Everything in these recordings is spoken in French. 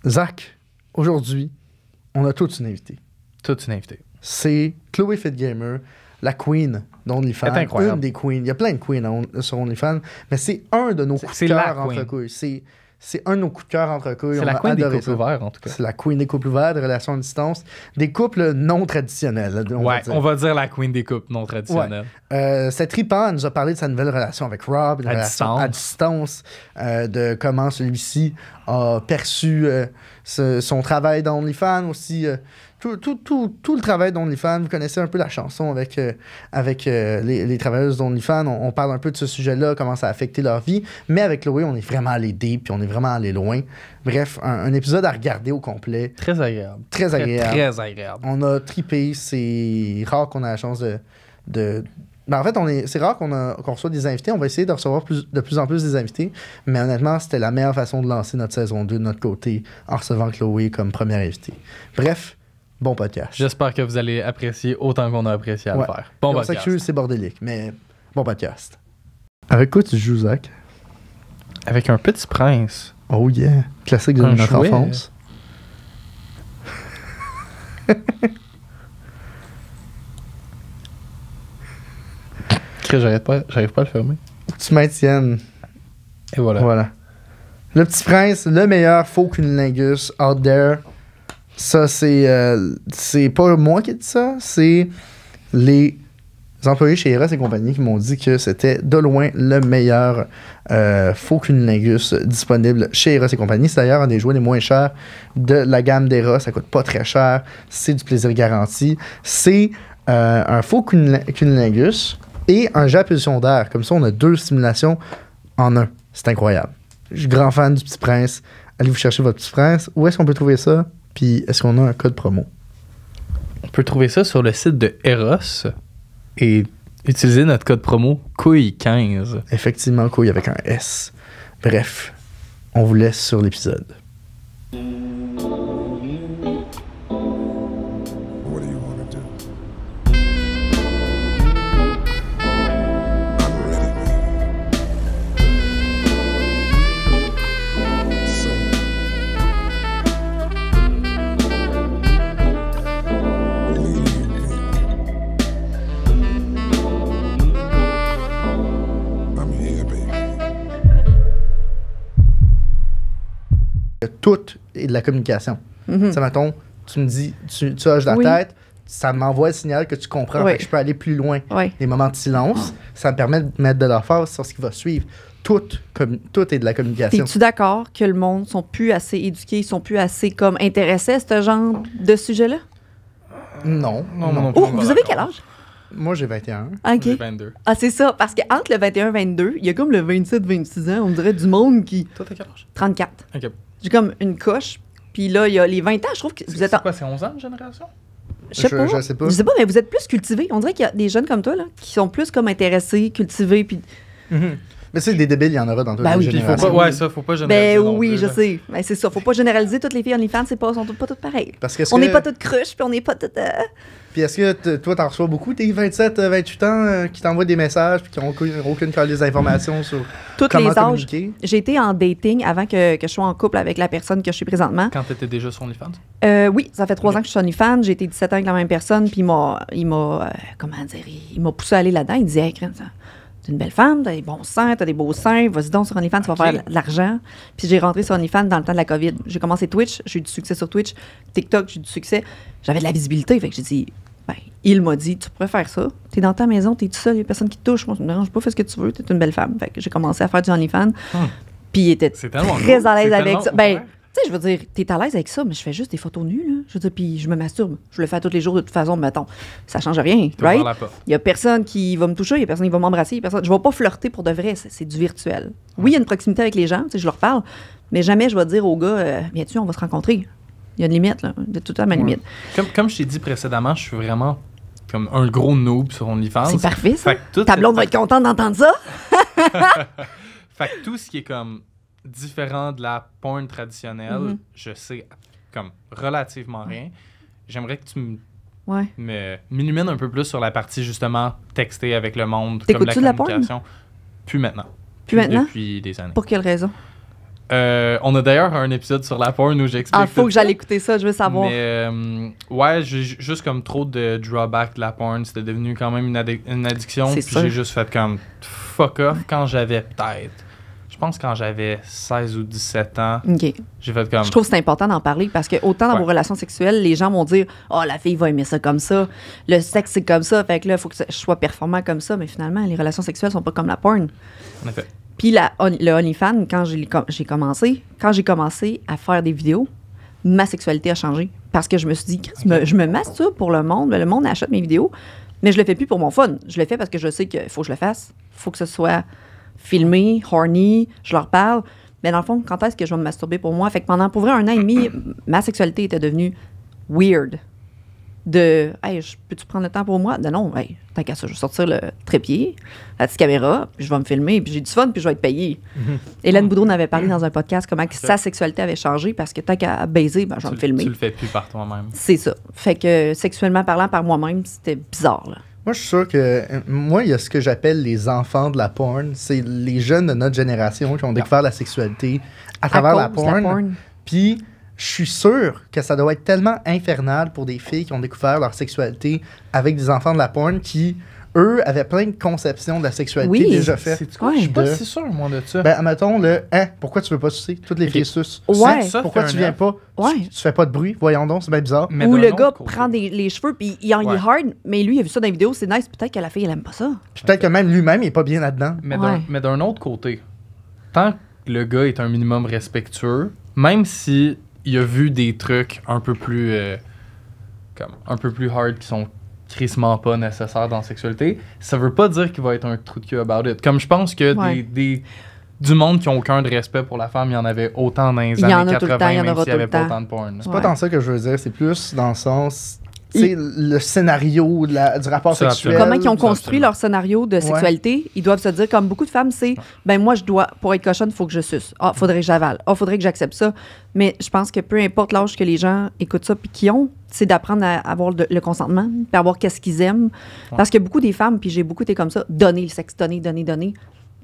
Zach, aujourd'hui, on a toute une invitée. Toute une invitée. C'est Chloé Fitgamer, la queen d'OnlyFans. C'est incroyable. Une des queens. Il y a plein de queens sur OnlyFans, mais c'est un de nos coups de cœur entre couilles. C'est un de nos coups de cœur entre couilles. C'est la queen des couples ouverts, en tout cas. C'est la queen des couples ouverts, des relations à distance, des couples non traditionnels. On va dire la queen des couples non traditionnels. Ouais. Cette tripan nous a parlé de sa nouvelle relation avec Rob, à distance, de comment celui-ci a perçu son travail dans OnlyFans aussi. Tout le travail d'OnlyFans, vous connaissez un peu la chanson avec les travailleuses d'OnlyFans. On parle un peu de ce sujet-là, comment ça a affecté leur vie. Mais avec Chloé, on est vraiment allé deep, puis on est vraiment allé loin. Bref, un épisode à regarder au complet. Très agréable. Très agréable. Très agréable. On a trippé. C'est rare qu'on a la chance de... Ben en fait, c'est rare qu'on reçoit des invités. On va essayer de recevoir de plus en plus des invités. Mais honnêtement, c'était la meilleure façon de lancer notre saison 2 de notre côté en recevant Chloé comme première invitée. Bref, bon podcast. J'espère que vous allez apprécier autant qu'on a apprécié à le faire. Bon podcast. On s'excuse, c'est bordélique, mais bon podcast. Avec quoi tu joues, Zach? Avec un Petit Prince. Oh yeah! Classique de notre enfance. J'arrive pas à le fermer. Tu maintiennes. Et voilà. Le Petit Prince, le meilleur faux cunnilingus out there. Ça, c'est pas moi qui ai dit ça, c'est les employés chez Eros et compagnie qui m'ont dit que c'était de loin le meilleur faux cunnilingus disponible chez Eros et compagnie. C'est d'ailleurs un des jouets les moins chers de la gamme d'Eros. Ça coûte pas très cher. C'est du plaisir garanti. C'est un faux cunnilingus et un jet à pulsion d'air. Comme ça, on a 2 stimulations en un. C'est incroyable. Je suis grand fan du Petit Prince. Allez vous chercher votre Petit Prince. Où est-ce qu'on peut trouver ça? Puis, est-ce qu'on a un code promo? On peut trouver ça sur le site de Eros et utiliser notre code promo couille15. Effectivement, couille avec un S. Bref, on vous laisse sur l'épisode. Tout est de la communication. Ça, mettons, tu me dis, tu hoches la tête, ça m'envoie le signal que tu comprends, que je peux aller plus loin. Les moments de silence, ça me permet de mettre de l'emphase sur ce qui va suivre. Tout est de la communication. Es-tu d'accord que le monde sont plus assez éduqués, ils sont plus assez comme intéressés à ce genre de sujet-là? Non. Oh, vous avez quel âge? Moi, j'ai 21. OK. J'ai 22. Ah, c'est ça. Parce qu'entre le 21 et 22, il y a comme le 27-26 ans, on dirait du monde qui... Toi, t'as quel âge? 34. OK. J'ai comme une coche. Puis là, il y a les 20 ans, je trouve que vous êtes... C'est quoi, c'est 11 ans de génération? Je sais pas. Je sais pas. Je sais pas, mais vous êtes plus cultivés. On dirait qu'il y a des jeunes comme toi, là, qui sont plus comme intéressés, cultivés, puis... Mais c'est des débiles, il y en aura dans toutes les Puis générations. faut pas généraliser. Ben oui, je sais. Ben, c'est ça. Faut pas généraliser. Toutes les filles OnlyFans, sont pas toutes pareilles. Parce que on n'est pas toutes cruches, puis on n'est pas toutes... Puis est-ce que toi, t'en reçois beaucoup, tes 27, 28 ans, qui t'envoient des messages puis qui n'ont aucune des informations sur toutes comment les âges. communiquer? J'ai été en dating avant que je sois en couple avec la personne que je suis présentement. Quand t'étais déjà sur OnlyFans? Oui, ça fait 3 ans que je suis OnlyFans. J'ai été 17 ans avec la même personne, puis il m'a poussé à aller là-dedans. Il disait, hey, Crème, t'es une belle femme, t'as des bons seins, t'as des beaux seins, vas-y donc sur OnlyFans, tu vas faire de l'argent. Puis j'ai rentré sur OnlyFans dans le temps de la COVID. J'ai commencé Twitch, j'ai eu du succès sur Twitch. TikTok, j'ai eu du succès. J'avais de la visibilité, fait que j'ai dit... il m'a dit, tu pourrais faire ça. T'es dans ta maison, t'es tout seul, il y a personne qui te touche. Moi, ça me dérange pas, fais ce que tu veux, t'es une belle femme. Fait que j'ai commencé à faire du OnlyFans. Puis il était très à l'aise avec ça. Ben, tu sais, je veux dire, t'es à l'aise avec ça, mais je fais juste des photos nues, là. Je veux dire, puis je me masturbe. Je le fais tous les jours de toute façon, mettons. Ça change rien, right? Il y a personne qui va me toucher, il y a personne qui va m'embrasser, je vais pas flirter pour de vrai, c'est du virtuel. Oui, il y a une proximité avec les gens, tu sais, je leur parle, mais jamais je vais dire au gars, viens-tu, on va se rencontrer. Il y a une limite, là, de tout à ma limite. Comme je t'ai dit précédemment, je suis vraiment comme un gros noob sur OnlyFans. C'est parfait, ça. Ta blonde va être contente d'entendre ça. Fait que tout ce qui est comme différent de la porn traditionnelle, je sais comme relativement rien. J'aimerais que tu m'illumines un peu plus sur la partie justement texter avec le monde, comme la communication. Plus maintenant. Plus maintenant? Depuis des années. Pour quelle raison? On a d'ailleurs un épisode sur la porn où j'explique. Faut que j'aille écouter ça, je veux savoir. Mais ouais, j'ai juste comme trop de drawback de la porn. C'était devenu quand même une addiction. Puis j'ai juste fait comme fuck off quand j'avais je pense quand j'avais 16 ou 17 ans. Okay. J'ai fait comme. Je trouve que c'est important d'en parler parce que autant dans vos relations sexuelles, les gens vont dire la fille va aimer ça comme ça. Le sexe, c'est comme ça. Fait que là, il faut que je sois performant comme ça. Mais finalement, les relations sexuelles sont pas comme la porn. En effet. Puis le OnlyFans, quand j'ai commencé à faire des vidéos, ma sexualité a changé. Parce que je me suis dit, je me masturbe pour le monde. Le monde achète mes vidéos. Mais je le fais plus pour mon fun. Je le fais parce que je sais qu'il faut que je le fasse. Il faut que ce soit filmé, horny, je leur parle. Mais dans le fond, quand est-ce que je vais me masturber pour moi? Fait que pendant, pour vrai, 1 an et demi, ma sexualité était devenue weird. Hey, peux-tu prendre le temps pour moi? Non, hey, tant qu'à ça, je vais sortir le trépied, la petite caméra, puis je vais me filmer, puis j'ai du fun, puis je vais être payée. Hélène Boudreau avait parlé dans un podcast comment sa sexualité avait changé parce que tant qu'à baiser, je vais me filmer. Tu le fais plus par toi-même. C'est ça. Fait que sexuellement parlant par moi-même, c'était bizarre, là. Moi, je suis sûr que... Moi, il y a ce que j'appelle les enfants de la porn. C'est les jeunes de notre génération qui ont découvert la sexualité à travers la porn. Puis, je suis sûr que ça doit être tellement infernal pour des filles qui ont découvert leur sexualité avec des enfants de la porn qui, eux, avaient plein de conceptions de la sexualité déjà faites. C'est quoi? Je suis pas si sûr, moi, de ça. Ben, admettons, pourquoi tu veux pas sucer? Toutes les filles sucent. Ouais. Pourquoi tu viens pas? Ouais. Tu fais pas de bruit? Voyons donc, c'est bien bizarre. Mais ou le gars prend les cheveux, puis il est hard, mais lui, il a vu ça dans les vidéos, c'est nice. Peut-être que la fille, elle aime pas ça. Puis peut-être que même lui-même, il est pas bien là-dedans. Mais d'un autre côté, tant que le gars est un minimum respectueux, même si il a vu des trucs un peu plus hard qui sont crissement pas nécessaires dans la sexualité, ça veut pas dire qu'il va être un trou de cul about it. Comme je pense que du monde qui ont aucun de respect pour la femme, il y en avait autant dans les années 80, même s'il n'y avait pas autant de porn. C'est pas tant ça que je veux dire, c'est plus dans le sens... C'est le scénario du rapport sexuel. Comment ils ont construit leur scénario de sexualité, ils doivent se dire, comme beaucoup de femmes, c'est moi, pour être cochonne, il faut que je suce. Faudrait que j'avale. Faudrait que j'accepte ça. Mais je pense que peu importe l'âge que les gens écoutent ça puis qu'ils ont, c'est d'apprendre à avoir le consentement, puis à voir qu'est-ce qu'ils aiment. Parce que beaucoup des femmes, puis j'ai beaucoup été comme ça, donner le sexe, donner,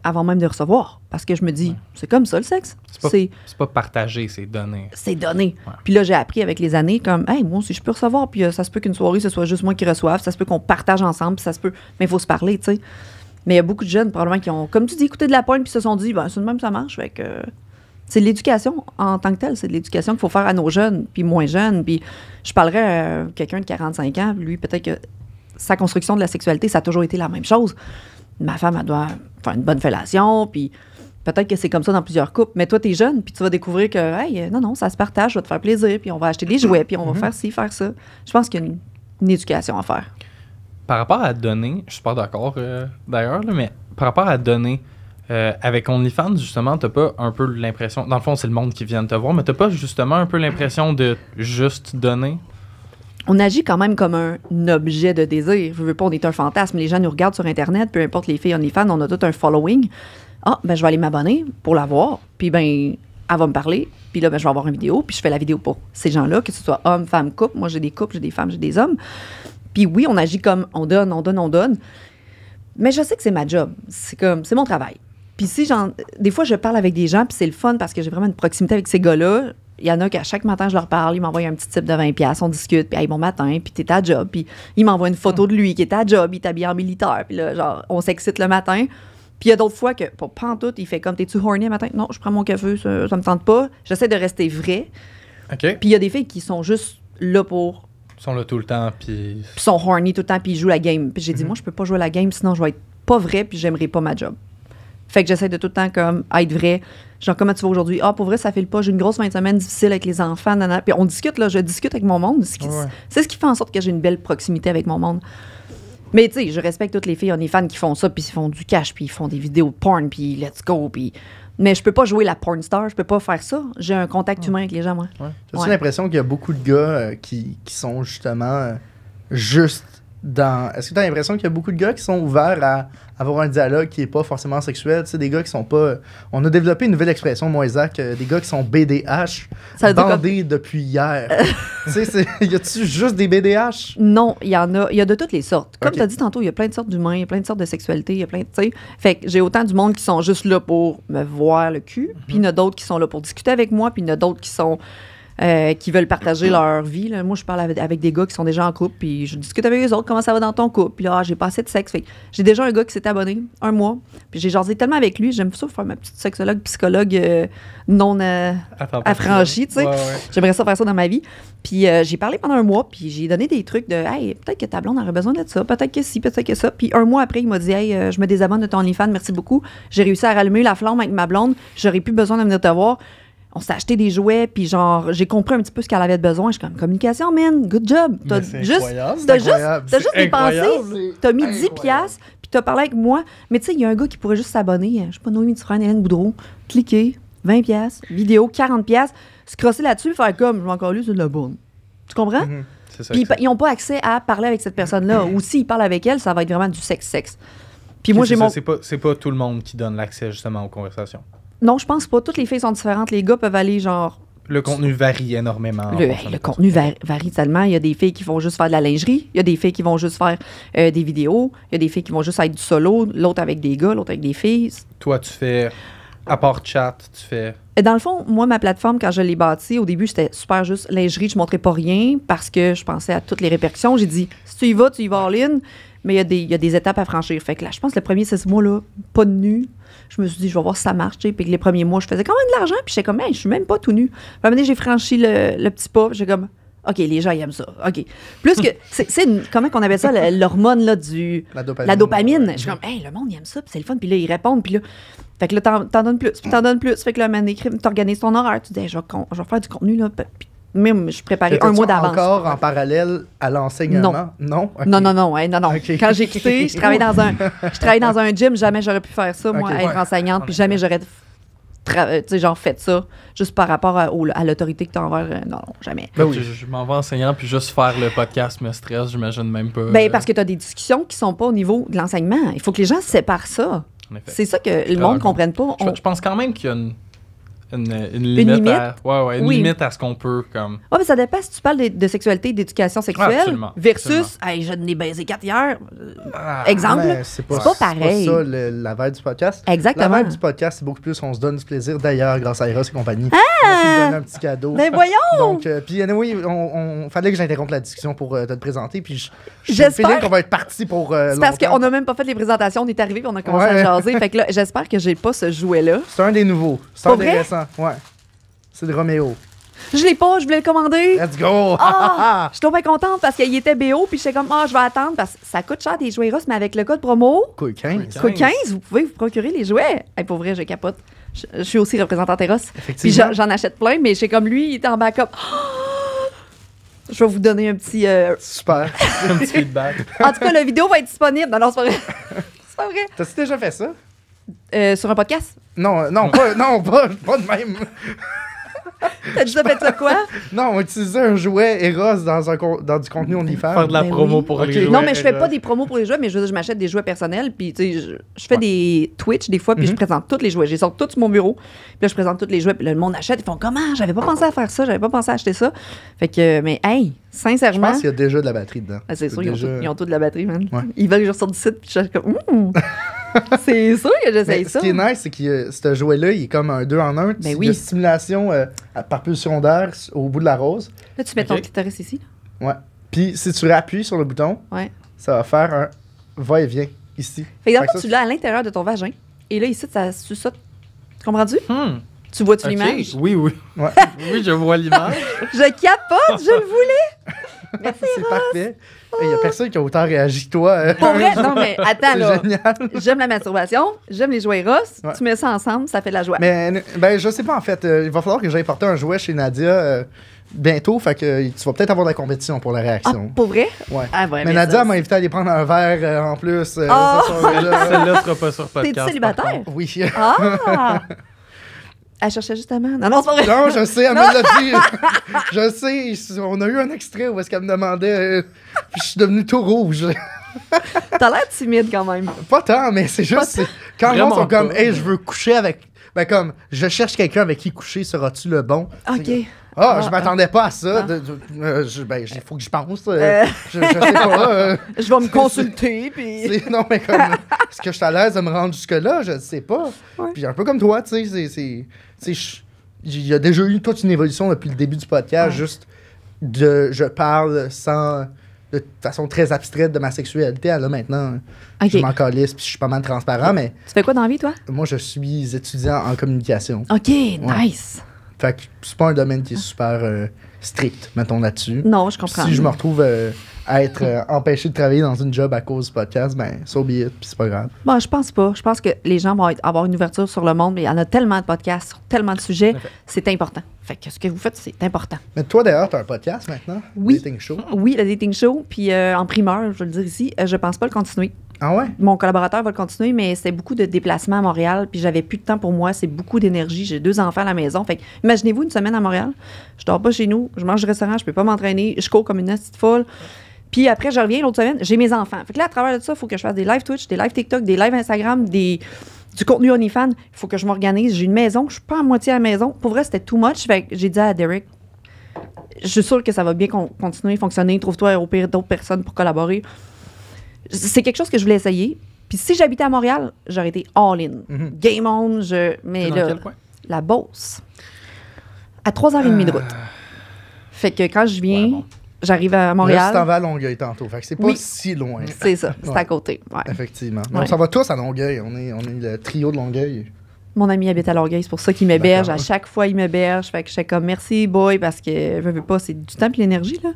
avant même de recevoir. Parce que je me dis, c'est comme ça le sexe. C'est pas partager, c'est donner. C'est donner. Ouais. Puis là, j'ai appris avec les années comme, moi aussi, je peux recevoir. Puis ça se peut qu'une soirée, ce soit juste moi qui reçoive. Ça se peut qu'on partage ensemble. Puis ça se peut. Mais il faut se parler, tu sais. Mais il y a beaucoup de jeunes, probablement, qui ont, comme tu dis, écouté de la porn, puis se sont dit, c'est de même, ça marche. Fait que c'est de l'éducation en tant que telle. C'est de l'éducation qu'il faut faire à nos jeunes, puis moins jeunes. Puis je parlerais à quelqu'un de 45 ans. Lui, peut-être que sa construction de la sexualité, ça a toujours été la même chose. Ma femme, elle doit faire une bonne fellation, puis peut-être que c'est comme ça dans plusieurs couples. Mais toi, t'es jeune, puis tu vas découvrir que, non, ça se partage, ça va te faire plaisir, puis on va acheter des jouets, puis on va faire ci, faire ça. Je pense qu'il y a une éducation à faire. Par rapport à donner, je suis pas d'accord d'ailleurs, là, mais par rapport à donner, avec OnlyFans, justement, t'as pas un peu l'impression... Dans le fond, c'est le monde qui vient de te voir, mais t'as pas justement un peu l'impression de juste donner? On agit quand même comme un objet de désir. Je veux pas, on est un fantasme. Les gens nous regardent sur Internet, peu importe les filles OnlyFans, on a tout un following. Je vais aller m'abonner pour la voir. Puis, elle va me parler. Puis là, je vais avoir une vidéo. Puis je fais la vidéo pour ces gens-là, que ce soit homme, femme, couple. Moi, j'ai des couples, j'ai des femmes, j'ai des hommes. Puis oui, on agit comme on donne. Mais je sais que c'est ma job. C'est mon travail. Puis des fois, je parle avec des gens, puis c'est le fun parce que j'ai vraiment une proximité avec ces gars-là. Il y en a qu'à chaque matin, je leur parle, ils m'envoient un petit type de $20, on discute, puis bon matin, puis t'es à job, puis il m'envoie une photo de lui qui est à job, il est habillé en militaire, puis là, on s'excite le matin. Puis il y a d'autres fois que, pas en tout, il fait comme, t'es-tu horny le matin? Non, je prends mon café, ça me tente pas. J'essaie de rester vrai. OK. Puis il y a des filles qui sont juste là pour... Ils sont là tout le temps, puis... Puis sont horny tout le temps, puis ils jouent la game. Puis j'ai dit, moi, je peux pas jouer la game, sinon je vais être pas vrai, puis j'aimerais pas ma job. Fait que j'essaie de tout le temps comme être vrai. Genre, comment tu vas aujourd'hui? Pour vrai, ça file pas. J'ai une grosse fin de semaine difficile avec les enfants. Nanana. Puis on discute, là. Je discute avec mon monde. C'est ce qui fait en sorte que j'ai une belle proximité avec mon monde. Mais tu sais, je respecte toutes les filles OnlyFans qui font ça, puis ils font du cash, puis ils font des vidéos de porn, puis let's go, puis... Mais je peux pas jouer la porn star, je peux pas faire ça. J'ai un contact humain avec les gens, moi. J'ai l'impression qu'il y a beaucoup de gars qui sont justement juste Est-ce que tu as l'impression qu'il y a beaucoup de gars qui sont ouverts à avoir un dialogue qui n'est pas forcément sexuel? Tu sais, des gars qui sont pas... On a développé une nouvelle expression, moi et Zach, des gars qui sont BDH, bandés depuis hier. Tu sais, y a-tu juste des BDH? Non, il y en a. Il y a de toutes les sortes. Comme tu as dit tantôt, il y a plein de sortes d'humains, il y a plein de sortes de sexualité, il y a plein de... Tu sais, fait que j'ai autant du monde qui sont juste là pour me voir le cul, puis il y en a d'autres qui sont là pour discuter avec moi, puis il y en a d'autres qui sont... qui veulent partager leur vie. Là. Moi, je parle avec des gars qui sont déjà en couple, puis je discute avec les autres, comment ça va dans ton couple. Puis là, j'ai pas assez de sexe. Fait que j'ai déjà un gars qui s'est abonné 1 mois, puis j'ai jasé tellement avec lui, j'aime ça faire ma petite sexologue, psychologue non affranchie, tu sais. Ouais. J'aimerais ça faire ça dans ma vie. Puis j'ai parlé pendant 1 mois, puis j'ai donné des trucs de « Hey, peut-être que ta blonde aurait besoin de ça, peut-être que si, peut-être que ça. » Puis 1 mois après, il m'a dit « Hey, je me désabonne de ton OnlyFans, merci beaucoup. J'ai réussi à rallumer la flamme avec ma blonde, j'aurais plus besoin de venir te voir. » On s'est acheté des jouets, puis genre, j'ai compris un petit peu ce qu'elle avait besoin. Je suis comme, communication, man, good job. T'as juste dépensé, t'as mis 10$, puis t'as parlé avec moi. Mais tu sais, il y a un gars qui pourrait juste s'abonner, je sais pas, Noémie Dufresne, Hélène Boudreau, cliquer, 20$, vidéo, 40$, se crosser là-dessus, faire comme, je vais encore lu, c'est de la bonne. Tu comprends? C'est ça. Puis ils n'ont pas accès à parler avec cette personne-là. Ou s'ils parlent avec elle, ça va être vraiment du sexe. Puis moi, j'ai mon... C'est pas tout le monde qui donne l'accès justement aux conversations. Non, je pense pas. Toutes les filles sont différentes. Les gars peuvent aller genre... Le contenu varie énormément. Le contenu varie tellement. Il y a des filles qui vont juste faire de la lingerie. Il y a des filles qui vont juste faire des vidéos. Il y a des filles qui vont juste être du solo. L'autre avec des gars, l'autre avec des filles. Toi, tu fais... À part chat, tu fais... Dans le fond, moi, ma plateforme, quand je l'ai bâtie, au début, c'était super juste lingerie. Je montrais pas rien parce que je pensais à toutes les répercussions. J'ai dit, si tu y vas all-in. Mais il y a des étapes à franchir. Fait que là, je pense que le premier 6 mois-là, pas de nu. Je me suis dit, je vais voir si ça marche. Puis que les premiers mois, je faisais quand même de l'argent. Puis j'étais comme, hey, je suis même pas tout nu. Puis à un moment donné, j'ai franchi le petit pas. Puis j'étais comme, OK, les gens, ils aiment ça. OK. Plus que, comment qu'on appelle ça, l'hormone là, la dopamine. Je suis comme, hey, le monde, il aime ça. Puis c'est le fun. Puis là, ils répondent. Puis là, fait que là, t'en donnes plus. Puis t'en donnes plus. Fait que là, un moment donné, t'organises ton horaire. Tu dis, hey, je vais faire du contenu, là. Puis même, je préparais 1 mois d'avance. Encore en parallèle à l'enseignement? Non? Okay. Non. Okay. Quand j'ai quitté, je travaillais dans un gym. Jamais j'aurais pu faire ça, moi, être enseignante. Puis jamais j'aurais fait ça juste par rapport à l'autorité que tu as envers. Non, jamais. Ben oui. Je m'en vais enseignant, puis juste faire le podcast me stresse, j'imagine même pas. Ben, parce que tu as des discussions qui sont pas au niveau de l'enseignement. Il faut que les gens séparent ça. C'est ça que le monde ne comprenne pas. Je pense quand même qu'il y a une limite à ce qu'on peut comme. Ouais, mais ça dépend si tu parles de sexualité, d'éducation sexuelle versus absolument. Hey, je n'ai baisé 4 hier. Exemple, c'est pas pareil. C'est pas ça la vibe du podcast. Exactement. La vibe du podcast, c'est beaucoup plus on se donne du plaisir. D'ailleurs, grâce à Eros et compagnie, on se donne un petit cadeau. Ben voyons! Donc, puis anyway, on fallait que j'interrompe la discussion pour te le présenter. Puis j'espère qu'on va être parti pour c'est parce qu'on n'a même pas fait les présentations. On est arrivé et on a commencé à jaser. Fait que là, j'espère que j'ai pas ce jouet-là. C'est un des nouveaux. C'est intéressant. Ouais. C'est de Roméo. Je l'ai pas, je voulais le commander. Let's go! Je suis trop contente parce qu'il était BO, puis j'étais comme, je vais attendre parce que ça coûte cher des jouets Eros, mais avec le code promo. Cool 15. Cool 15, vous pouvez vous procurer les jouets. Hey, pour vrai, je capote. Je suis aussi représentante Eros. Puis j'en achète plein, mais j'ai comme lui, il était en backup. Je vais vous donner un petit. Super. Un petit feedback. En tout cas, la vidéo va être disponible. Non, c'est pas vrai. C'est pas vrai. T'as-tu déjà fait ça? Sur un podcast? Non, pas de même. T'as déjà fait ça quoi? Non, on utilisait un jouet Eros dans du contenu OnlyFans. Faire de la promo pour les jouets. Non, mais je fais pas des promos pour les jouets, mais je m'achète des jouets personnels. Puis, tu sais, je fais des Twitch des fois, puis je présente tous les jouets. Je les sors tous sur mon bureau. Puis là, je présente tous les jouets. Puis là, le monde achète. Ils font comment? J'avais pas pensé à faire ça. J'avais pas pensé à acheter ça. Fait que, mais hey, sincèrement. Je pense qu'il y a déjà de la batterie dedans. Ah, c'est sûr, ils ont tout de la batterie, man. Ouais. Ils veulent que je ressorte du site, puis je suis comme, c'est sûr que j'essaye ça. Ce qui est nice, c'est que ce jouet-là, il est comme un 2 en 1. Ben oui. De stimulation par pulsion d'air au bout de la rose. Là, tu mets ton clitoris ici. Ouais. Puis si tu appuies sur le bouton, ça va faire un va-et-vient ici. Fait que d'abord, tu l'as à l'intérieur de ton vagin. Et là, ici, ça suce. Tu comprends-tu? Tu vois-tu l'image? Oui. Ouais. Oui, je vois l'image. Je capote, je le voulais. Merci, c'est parfait. Il n'y a personne qui a autant réagi que toi. Pour vrai? Non, mais attends, c'est là. Génial. J'aime la masturbation, j'aime les jouets Eros. Ouais. Tu mets ça ensemble, ça fait de la joie. Mais je sais pas, en fait. Il va falloir que j'aille porter un jouet chez Nadia bientôt. Fait que tu vas peut-être avoir de la compétition pour la réaction. Ah, pour vrai? Ouais. Ah, ouais, mais Nadia m'a invité à aller prendre un verre en plus. Celle-là sera pas sur podcast. T'es célibataire? Oui. Ah! Elle cherchait justement. Non, c'est pas vrai. Non, je sais, elle me l'a dit. Je sais, on a eu un extrait où est-ce qu'elle me demandait. Puis je suis devenu tout rouge. T'as l'air timide quand même. Pas tant, mais c'est juste. Quand les gens sont comme, hey, je veux coucher avec. Ben, comme, je cherche quelqu'un avec qui coucher, seras-tu le bon? OK. Je m'attendais pas à ça. Il faut que je pense. Je sais pas. Je vais me consulter. Puis... Non, mais comme. Est-ce que je suis à l'aise de me rendre jusque-là? Je ne sais pas. Ouais. Puis un peu comme toi, tu sais, il y a déjà eu toute une évolution depuis le début du podcast. Juste je parle de façon très abstraite de ma sexualité. Là, maintenant, je m'en calisse puis je suis pas mal transparent. Mais tu fais quoi dans la vie, toi? Moi, je suis étudiant en communication. OK, nice. Fait que c'est pas un domaine qui est super strict, mettons, là-dessus. Non, je comprends. Si je me retrouve à être empêché de travailler dans une job à cause du podcast, ben, so be it, puis c'est pas grave. Bon, je pense pas. Je pense que les gens vont avoir une ouverture sur le monde, mais il y en a tellement de podcasts sur tellement de sujets, c'est important. Fait que ce que vous faites, c'est important. Mais toi, d'ailleurs, t'as un podcast maintenant? Oui. Dating Show? Oui, le Dating Show. Puis en primeur, je vais le dire ici, je pense pas le continuer. Ah ouais? Mon collaborateur va le continuer, mais c'est beaucoup de déplacements à Montréal, puis j'avais plus de temps pour moi, c'est beaucoup d'énergie. J'ai 2 enfants à la maison. Fait que, imaginez-vous une semaine à Montréal, je dors pas chez nous, je mange au restaurant, je peux pas m'entraîner, je cours comme une petite folle. Puis après, je reviens l'autre semaine, j'ai mes enfants. Fait que là, à travers de ça, il faut que je fasse des live Twitch, des live TikTok, des live Instagram, du contenu OnlyFans. Il faut que je m'organise. J'ai une maison, je suis pas à moitié à la maison. Pour vrai, c'était too much. Fait que j'ai dit à Derek, je suis sûre que ça va bien continuer, fonctionner. Trouve-toi au pire d'autres personnes pour collaborer. C'est quelque chose que je voulais essayer. Puis si j'habitais à Montréal, j'aurais été all-in. Game on, mais dans là, quel coin? La Beauce. À 3h30 de route. Fait que quand je viens, j'arrive à Montréal. Là, tu t'en vas à Longueuil tantôt. Fait que c'est pas si loin. C'est ça, c'est à côté. Ouais. Effectivement. Mais on s'en va tous à Longueuil. On est le trio de Longueuil. Mon ami habite à Longueuil, c'est pour ça qu'il m'héberge. À chaque fois, il m'héberge. Fait que je suis comme merci, boy, parce que je veux pas, c'est du temps et l'énergie, là.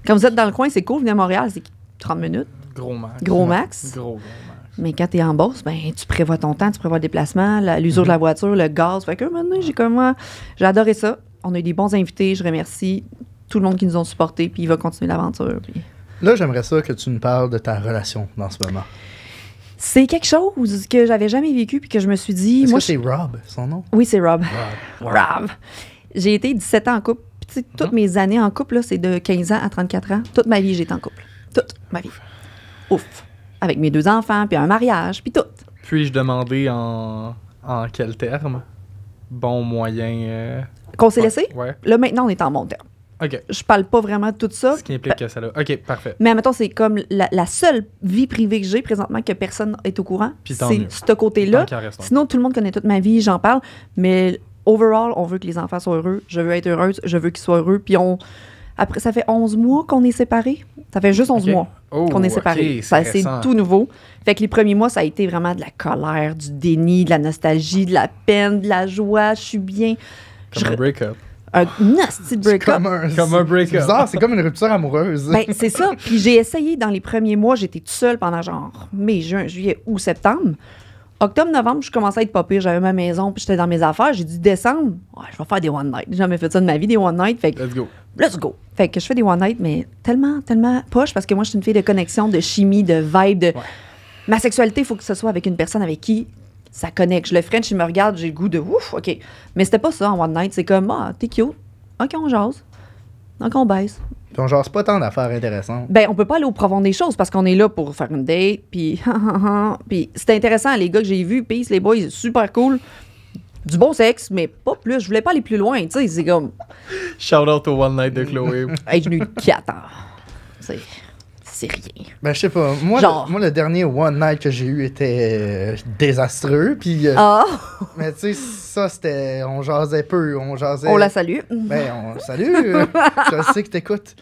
Quand vous êtes dans le coin, c'est cool, venir à Montréal, c'est 30 minutes. Gros max. Gros max. Gros max. Mais quand t'es en Beauce, ben, tu prévois ton temps, tu prévois le déplacement, l'usure de la voiture, le gaz. Fait que maintenant, j'ai adoré ça. On a eu des bons invités, je remercie tout le monde qui nous ont supportés, puis il va continuer l'aventure. Puis... Là, j'aimerais ça que tu nous parles de ta relation dans ce moment. C'est quelque chose que j'avais jamais vécu, puis que je me suis dit... Est-ce que c'est Rob, son nom? Oui, c'est Rob. Rob. J'ai été 17 ans en couple. Puis, toutes mes années en couple, là, c'est de 15 ans à 34 ans. Toute ma vie, j'ai été en couple. Toute ma vie. Ouf. Avec mes 2 enfants, puis un mariage, puis tout. Puis-je demander en quel terme? Bon, moyen... Qu'on s'est laissé? Ouais. Là, maintenant, on est en bon terme. OK. Je parle pas vraiment de tout ça. Ce qui implique que ça là. OK, parfait. Mais admettons, c'est comme la seule vie privée que j'ai présentement que personne est au courant. Puis tant c'est mieux. ce côté-là. Sinon, tout le monde connaît toute ma vie, j'en parle. Mais overall, on veut que les enfants soient heureux. Je veux être heureuse. Je veux qu'ils soient heureux. Puis après, ça fait 11 mois qu'on est séparés. Ça fait juste 11 mois qu'on est séparés. Ça, c'est tout nouveau. Fait que les premiers mois, ça a été vraiment de la colère, du déni, de la nostalgie, de la peine, de la joie. Je suis bien. Comme un break-up. Un nasty break-up. Comme un break-up. C'est bizarre, c'est comme une rupture amoureuse. Ben, c'est ça. Puis j'ai essayé dans les premiers mois, j'étais toute seule pendant genre mai, juin, juillet, août, septembre. Octobre, novembre, je commençais à être pas pire. J'avais ma maison, puis j'étais dans mes affaires. J'ai dit décembre, je vais faire des one night. J'ai jamais fait ça de ma vie, des one night. Fait que, let's go. Fait que je fais des one night, mais tellement poche, parce que moi, je suis une fille de connexion, de chimie, de vibe, de... Ma sexualité, il faut que ce soit avec une personne avec qui ça connecte. Je le French, il me regarde, j'ai le goût de ouf, OK. Mais c'était pas ça en one night. C'est comme, t'es cute. OK, on jase. Donc, on baisse. Puis on jase pas tant d'affaires intéressantes. Ben, on peut pas aller au profond des choses parce qu'on est là pour faire une date. Puis, puis c'était intéressant. Les gars que j'ai vus, peace, les boys, super cool. Du bon sexe, mais pas plus. Je voulais pas aller plus loin, tu sais. C'est comme... Shout out au One Night de Chloé. Hey, j'ai eu 4 ans. C'est rien. Ben, je sais pas. Moi, le dernier one night que j'ai eu était désastreux. Puis, mais tu sais, ça, c'était... On jasait peu. On la salue. Ben, on salue. Je sais que t'écoutes.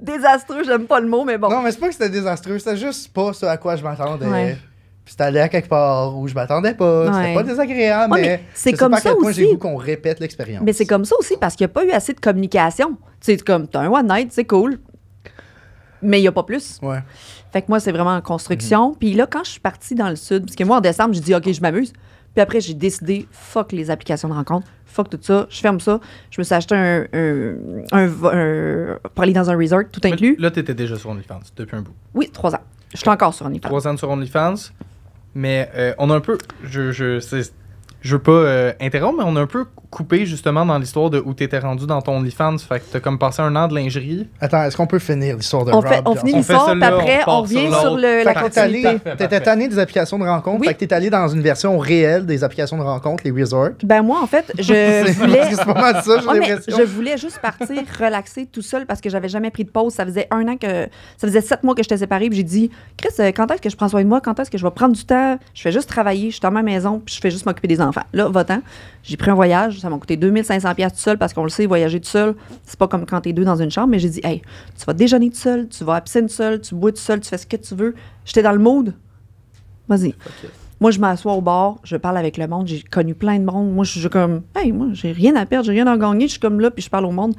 Désastreux, j'aime pas le mot, mais bon. Non, mais c'est pas que c'était désastreux. C'était juste pas ce à quoi je m'attendais. Ouais. Puis c'était allé à quelque part où je m'attendais pas. Ouais. C'était pas désagréable, mais c'est comme ça aussi. À quel point j'ai voulu qu'on répète l'expérience. Mais c'est comme ça aussi parce qu'il n'y a pas eu assez de communication. Tu sais, comme, t'as un one night, c'est cool, mais il n'y a pas plus. Ouais. Fait que moi, c'est vraiment en construction. Puis là, quand je suis partie dans le sud, parce que moi, en décembre, j'ai dit, OK, je m'amuse. Puis après, j'ai décidé, fuck les applications de rencontre, fuck tout ça, je ferme ça. Je me suis acheté pour aller dans un resort, tout inclus. Là, t'étais déjà sur OnlyFans depuis un bout. Oui, 3 ans. Je suis encore sur OnlyFans. 3 ans sur OnlyFans. Mais on a un peu... Je veux pas interrompre, mais on a un peu coupé justement dans l'histoire de où t'étais rendu dans ton OnlyFans. Fait que t'as comme passé 1 an de lingerie. Attends, est-ce qu'on peut finir l'histoire de on Rob? On finit l'histoire, puis après, on revient sur la continuité. T'étais tanné des applications de rencontres, fait que t'es allé dans une version réelle des applications de rencontres, les resorts. Ben moi, en fait, je voulais... C'est pas mal ça, j'ai l'impression. Je voulais juste partir, relaxer tout seul, parce que j'avais jamais pris de pause. Ça faisait 1 an que... Ça faisait 7 mois que j'étais séparée, puis j'ai dit, Chris, quand est-ce que je prends soin de moi? Quand est-ce que je vais prendre du temps? Je fais juste travailler, je suis dans ma maison, puis je fais juste m'occuper des enfants. Là, va-t'en. J'ai pris un voyage, ça m'a coûté 2500$ tout seul parce qu'on le sait, voyager tout seul, c'est pas comme quand t'es 2 dans une chambre, mais j'ai dit, hey, tu vas déjeuner tout seul, tu vas à la piscine tout seul, tu bois tout seul, tu fais ce que tu veux. J'étais dans le mood. Vas-y. Okay. Moi, je m'assois au bar, je parle avec le monde, j'ai connu plein de monde. Moi, je suis comme, hey, moi, j'ai rien à perdre, j'ai rien à gagner, je suis comme là, puis je parle au monde.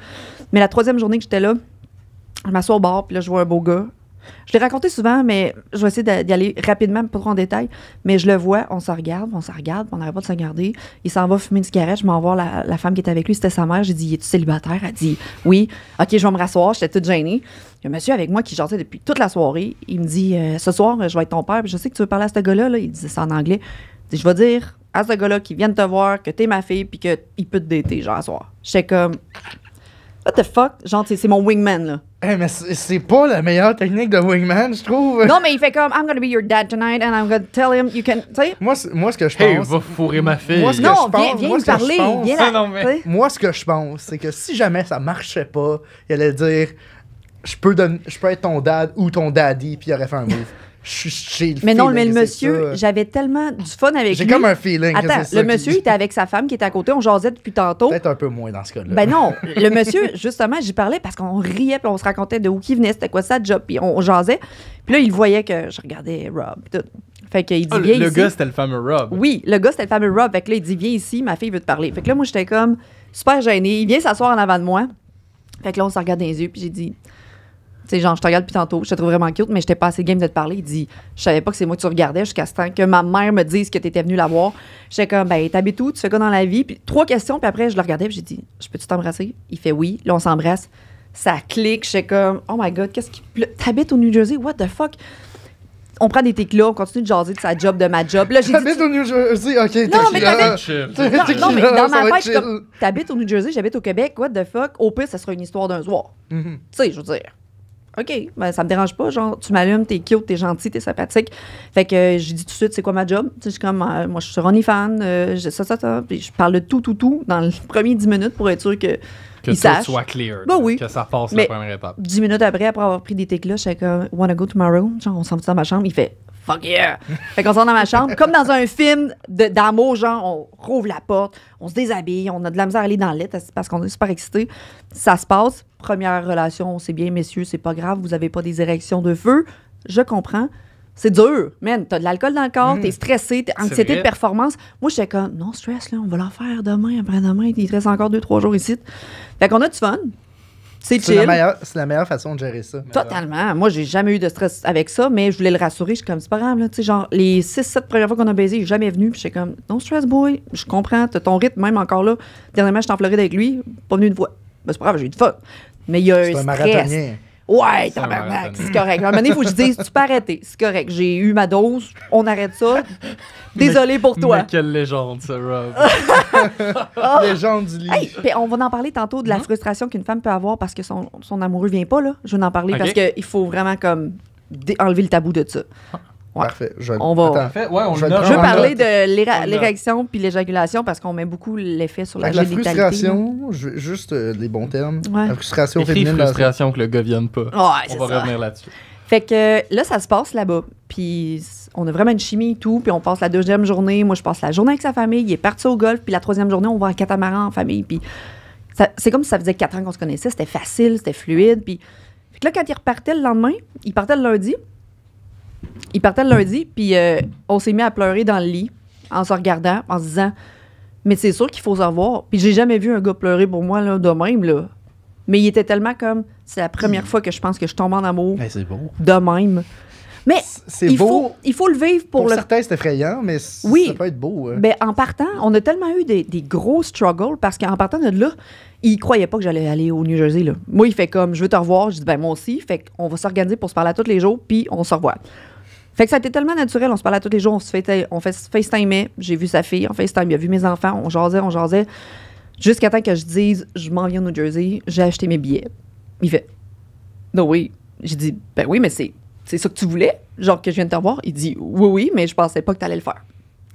Mais la 3e journée que j'étais là, je m'assois au bar, puis là, je vois un beau gars. Je l'ai raconté souvent, mais je vais essayer d'y aller rapidement, pas trop en détail. Mais je le vois, on se regarde, on n'arrête pas de se regarder. Il s'en va fumer une cigarette, je m'en vois la femme qui était avec lui, c'était sa mère. J'ai dit, es-tu célibataire? Elle dit, oui. OK, je vais me rasseoir, j'étais toute gênée. Il y a un monsieur avec moi qui jasait depuis toute la soirée. Il me dit, ce soir, je vais être ton père, puis je sais que tu veux parler à ce gars-là. Là. Il disait ça en anglais. Il dit, je vais dire à ce gars-là qui vient de te voir que t'es ma fille, puis qu'il peut te dater, genre, à soir. J'étais comme, what the fuck? Genre, c'est mon wingman, là. Hey, mais c'est pas la meilleure technique de wingman, je trouve. Non, mais il fait comme, I'm gonna be your dad tonight and I'm gonna tell him you can. Tu sais? Moi, ce que je pense. Hey, va fourrer ma fille. Moi, ce que non, je pense, viens me parler. Moi, ce que je pense, c'est que si jamais ça marchait pas, il allait dire, je peux être ton dad ou ton daddy, puis il aurait fait un move. Mais non, mais le monsieur, j'avais tellement du fun avec lui. J'ai comme un feeling. Attends, le monsieur, il était avec sa femme qui était à côté. On jasait depuis tantôt. Peut-être un peu moins dans ce cas-là. Ben non, le monsieur, justement, j'y parlais parce qu'on riait puis on se racontait de où il venait, c'était quoi sa job, puis on jasait. Puis là, il voyait que je regardais Rob. Tout. Fait qu'il dit, viens ici. Le gars, c'était le fameux Rob. Oui, le gars, c'était le fameux Rob. Fait que là, il dit, viens ici, ma fille veut te parler. Fait que là, moi, j'étais comme super gênée. Il vient s'asseoir en avant de moi. Fait que là, on se regarde dans les yeux, puis j'ai dit... Tu sais, genre, je te regarde depuis tantôt, je te trouve vraiment cute, mais j'étais pas assez game de te parler. Il dit, je savais pas que c'est moi que tu regardais jusqu'à ce temps que ma mère me dise que t'étais venue la voir. J'étais comme, ben, t'habites où? Tu fais quoi dans la vie? Puis 3 questions, puis après, je le regardais, puis j'ai dit, je peux-tu t'embrasser? Il fait oui. Là, on s'embrasse. Ça clique. J'étais comme, oh my God, qu'est-ce qui. T'habites au New Jersey? What the fuck? On prend des techlas, on continue de jaser de sa job, de ma job. Là, j'ai t'habites au New Jersey? OK, non, mais non, mais dans ma tête, je suis comme, t'habites au New Jersey, j'habite au Québec, what the fuck? Au pire, ça sera une histoire d'un soir. Tu sais, je veux dire. OK, ben ça me dérange pas, genre, tu m'allumes, t'es cute, t'es gentil, t'es sympathique. Fait que j'ai dit tout de suite, c'est quoi ma job? Tu sais, je suis comme, moi, je suis OnlyFans, j'ai ça. Puis je parle de tout dans les premiers 10 minutes pour être sûr que tout soit clear. Ben oui. Que ça passe la première étape. 10 minutes après avoir pris des techlas, je suis comme, wanna go tomorrow? Genre, on s'en va dans ma chambre, il fait, fuck yeah! Fait qu'on s'en va dans ma chambre, comme dans un film d'amour, genre, on rouvre la porte, on se déshabille, on a de la misère à aller dans le lit parce qu'on est super excités. Ça se passe. Première relation, c'est bien, messieurs, c'est pas grave, vous avez pas des érections de feu. Je comprends. C'est dur. Man, t'as de l'alcool dans le corps, t'es stressé, t'es anxiété de performance. Moi, j'étais comme, non stress, là, on va l'en faire demain, après-demain, il te reste encore 2-3 jours ici. Fait qu'on a du fun. C'est chill. C'est la meilleure façon de gérer ça. Totalement. Moi, j'ai jamais eu de stress avec ça, mais je voulais le rassurer. Je suis comme, c'est pas grave, là. Tu sais, genre, les 6-7 premières fois qu'on a baisé, il est jamais venu. Puis j'étais comme, non stress, boy. Je comprends. T'as ton rythme, même encore là. Dernièrement, j'étais en Floride avec lui. Pas venu une fois. Ben, c'est pas grave, j'ai eu du fun. Mais il y a un stress. Ouais, tabarnak, c'est correct. À un moment donné, il faut que je dise, tu peux arrêter. C'est correct. J'ai eu ma dose. On arrête ça. Désolé pour toi. Mais quelle légende, ça, Rob. Légende du lit. Hey, on va en parler tantôt de la frustration qu'une femme peut avoir parce que son amoureux vient pas, là. Je vais en parler parce qu'il faut vraiment comme enlever le tabou de ça. Ouais. Parfait. Je veux parler de l'érection puis l'éjaculation parce qu'on met beaucoup l'effet sur la génitalité. La frustration, juste les bons termes. Ouais. La frustration féminine. Frustration que le gars vienne pas. Ouais, on va revenir là-dessus. Fait que là, ça se passe là-bas. Puis on a vraiment une chimie et tout. Puis on passe la 2e journée. Moi, je passe la journée avec sa famille. Il est parti au golf. Puis la 3e journée, on va en catamaran en famille. Puis c'est comme si ça faisait 4 ans qu'on se connaissait. C'était facile, c'était fluide. Puis fait que là, quand il repartait le lendemain, il partait le lundi. Puis on s'est mis à pleurer dans le lit en se regardant, en se disant « Mais c'est sûr qu'il faut se revoir. » Puis j'ai jamais vu un gars pleurer pour moi là, de même, là. Mais il était tellement comme... C'est la première fois que je pense que je tombe en amour. Ben, c'est beau. De même. Mais il faut le vivre pour certains, c'est effrayant, mais ça peut être beau. Hein. Ben, en partant, on a tellement eu des gros struggles parce qu'en partant de là, il croyait pas que j'allais aller au New Jersey. Là. Moi, il fait comme « Je veux te revoir. » Je dis « Ben, moi aussi. » Fait qu'on va s'organiser pour se parler à tous les jours, puis on se revoit. Fait que ça a été tellement naturel. On se parlait tous les jours, on FaceTimait. J'ai vu sa fille, on FaceTime. Il a vu mes enfants, on jasait. Jusqu'à temps que je dise, je m'en viens au New Jersey, j'ai acheté mes billets. Il fait, non, oui. J'ai dit, ben oui, mais c'est ça que tu voulais? Genre que je viens de te revoir? Il dit, oui, mais je pensais pas que tu allais le faire.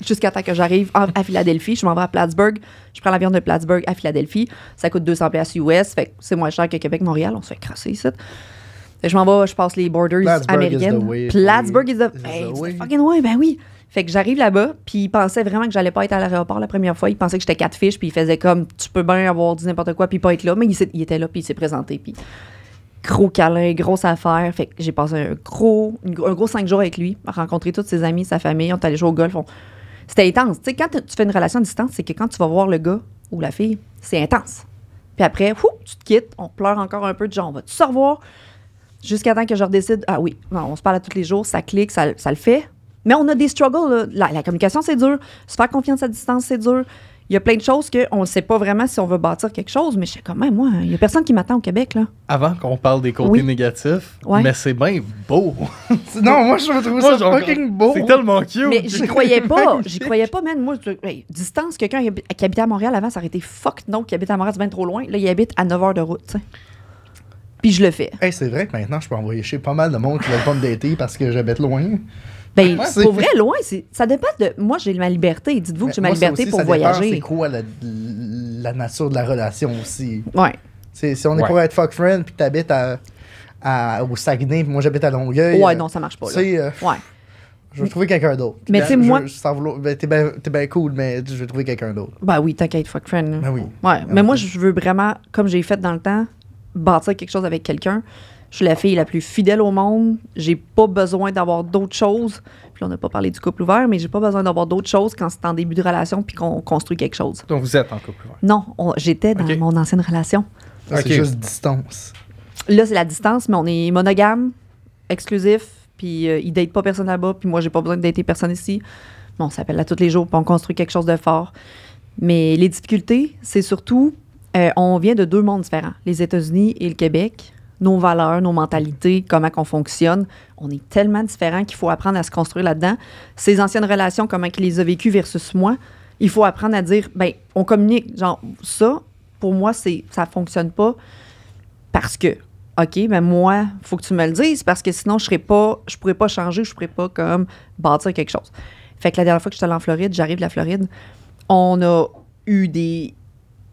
Jusqu'à temps que j'arrive à Philadelphie, je m'en vais à Plattsburgh. Je prends l'avion de Plattsburgh à Philadelphie. Ça coûte 200$ US. Fait que c'est moins cher que Québec-Montréal. On se fait crasser ici. Fait que je m'en vais, je passe les borders américaines. Plattsburgh is the way. Fucking way, ben oui. Fait que j'arrive là-bas, puis il pensait vraiment que j'allais pas être à l'aéroport la première fois. Il pensait que j'étais catfish, puis il faisait comme, tu peux bien avoir dit n'importe quoi, puis pas être là. Mais il était là, puis il s'est présenté, puis gros câlin, grosse affaire. Fait que j'ai passé un gros 5 jours avec lui, à rencontrer tous ses amis, sa famille. On est allé jouer au golf. C'était intense. Tu sais, quand tu fais une relation à distance, c'est que quand tu vas voir le gars ou la fille, c'est intense. Puis après, tu te quittes, on pleure encore un peu, de genre, on va-tu se revoir? Jusqu'à temps que je redécide, ah oui, non, on se parle à tous les jours, ça clique, ça le fait. Mais on a des struggles, là. La communication, c'est dur. Se faire confiance à distance, c'est dur. Il y a plein de choses qu'on ne sait pas vraiment si on veut bâtir quelque chose, mais je sais quand même, moi, il n'y a personne qui m'attend au Québec, là. Avant qu'on parle des côtés négatifs, mais c'est bien beau. Non, moi, je trouve ça fucking beau. C'est tellement cute. Mais j'y croyais pas, man. Moi, distance, quelqu'un qui habitait à Montréal avant, ça aurait été fuck non, qui habite à Montréal, c'est bien trop loin. Là, il habite à 9 heures de route, tu sais. Puis je le fais. Hey, c'est vrai que maintenant, je peux envoyer chez pas mal de monde qui veulent pas me dater parce que j'habite loin. Ben, pour vrai, loin, ça dépend de... Moi, j'ai ma liberté. Dites-vous que j'ai ma liberté pour voyager. C'est quoi la nature de la relation aussi? Ouais. Si on est pour être fuck friend puis que t'habites au Saguenay puis moi, j'habite à Longueuil... Ouais, non, ça marche pas, là. Ouais. Je vais trouver quelqu'un d'autre. Mais tu sais, moi... T'es bien cool, mais je vais trouver quelqu'un d'autre. Ben oui, t'inquiète, fuck friend. Ben oui. Ouais, mais moi, je veux vraiment, comme j'ai fait dans le temps, bâtir quelque chose avec quelqu'un. Je suis la fille la plus fidèle au monde. J'ai pas besoin d'avoir d'autres choses. Puis on n'a pas parlé du couple ouvert, mais j'ai pas besoin d'avoir d'autres choses quand c'est en début de relation puis qu'on construit quelque chose. Donc vous êtes en couple ouvert? Non, j'étais dans mon ancienne relation. C'est juste distance. Là, c'est la distance, mais on est monogame, exclusif, puis il date pas personne là-bas, puis moi, j'ai pas besoin de dater personne ici. Bon, on s'appelle là tous les jours, puis on construit quelque chose de fort. Mais les difficultés, c'est surtout, on vient de 2 mondes différents, les États-Unis et le Québec. Nos valeurs, nos mentalités, comment qu'on fonctionne. On est tellement différents qu'il faut apprendre à se construire là-dedans. Ces anciennes relations, comment qu'il les a vécues versus moi, il faut apprendre à dire, ben, on communique. Genre, ça, pour moi, ça fonctionne pas parce que, OK, ben moi, il faut que tu me le dises parce que sinon, je pourrais pas changer, je pourrais pas comme bâtir quelque chose. Fait que la dernière fois que j'étais allée en Floride, j'arrive de la Floride, on a eu des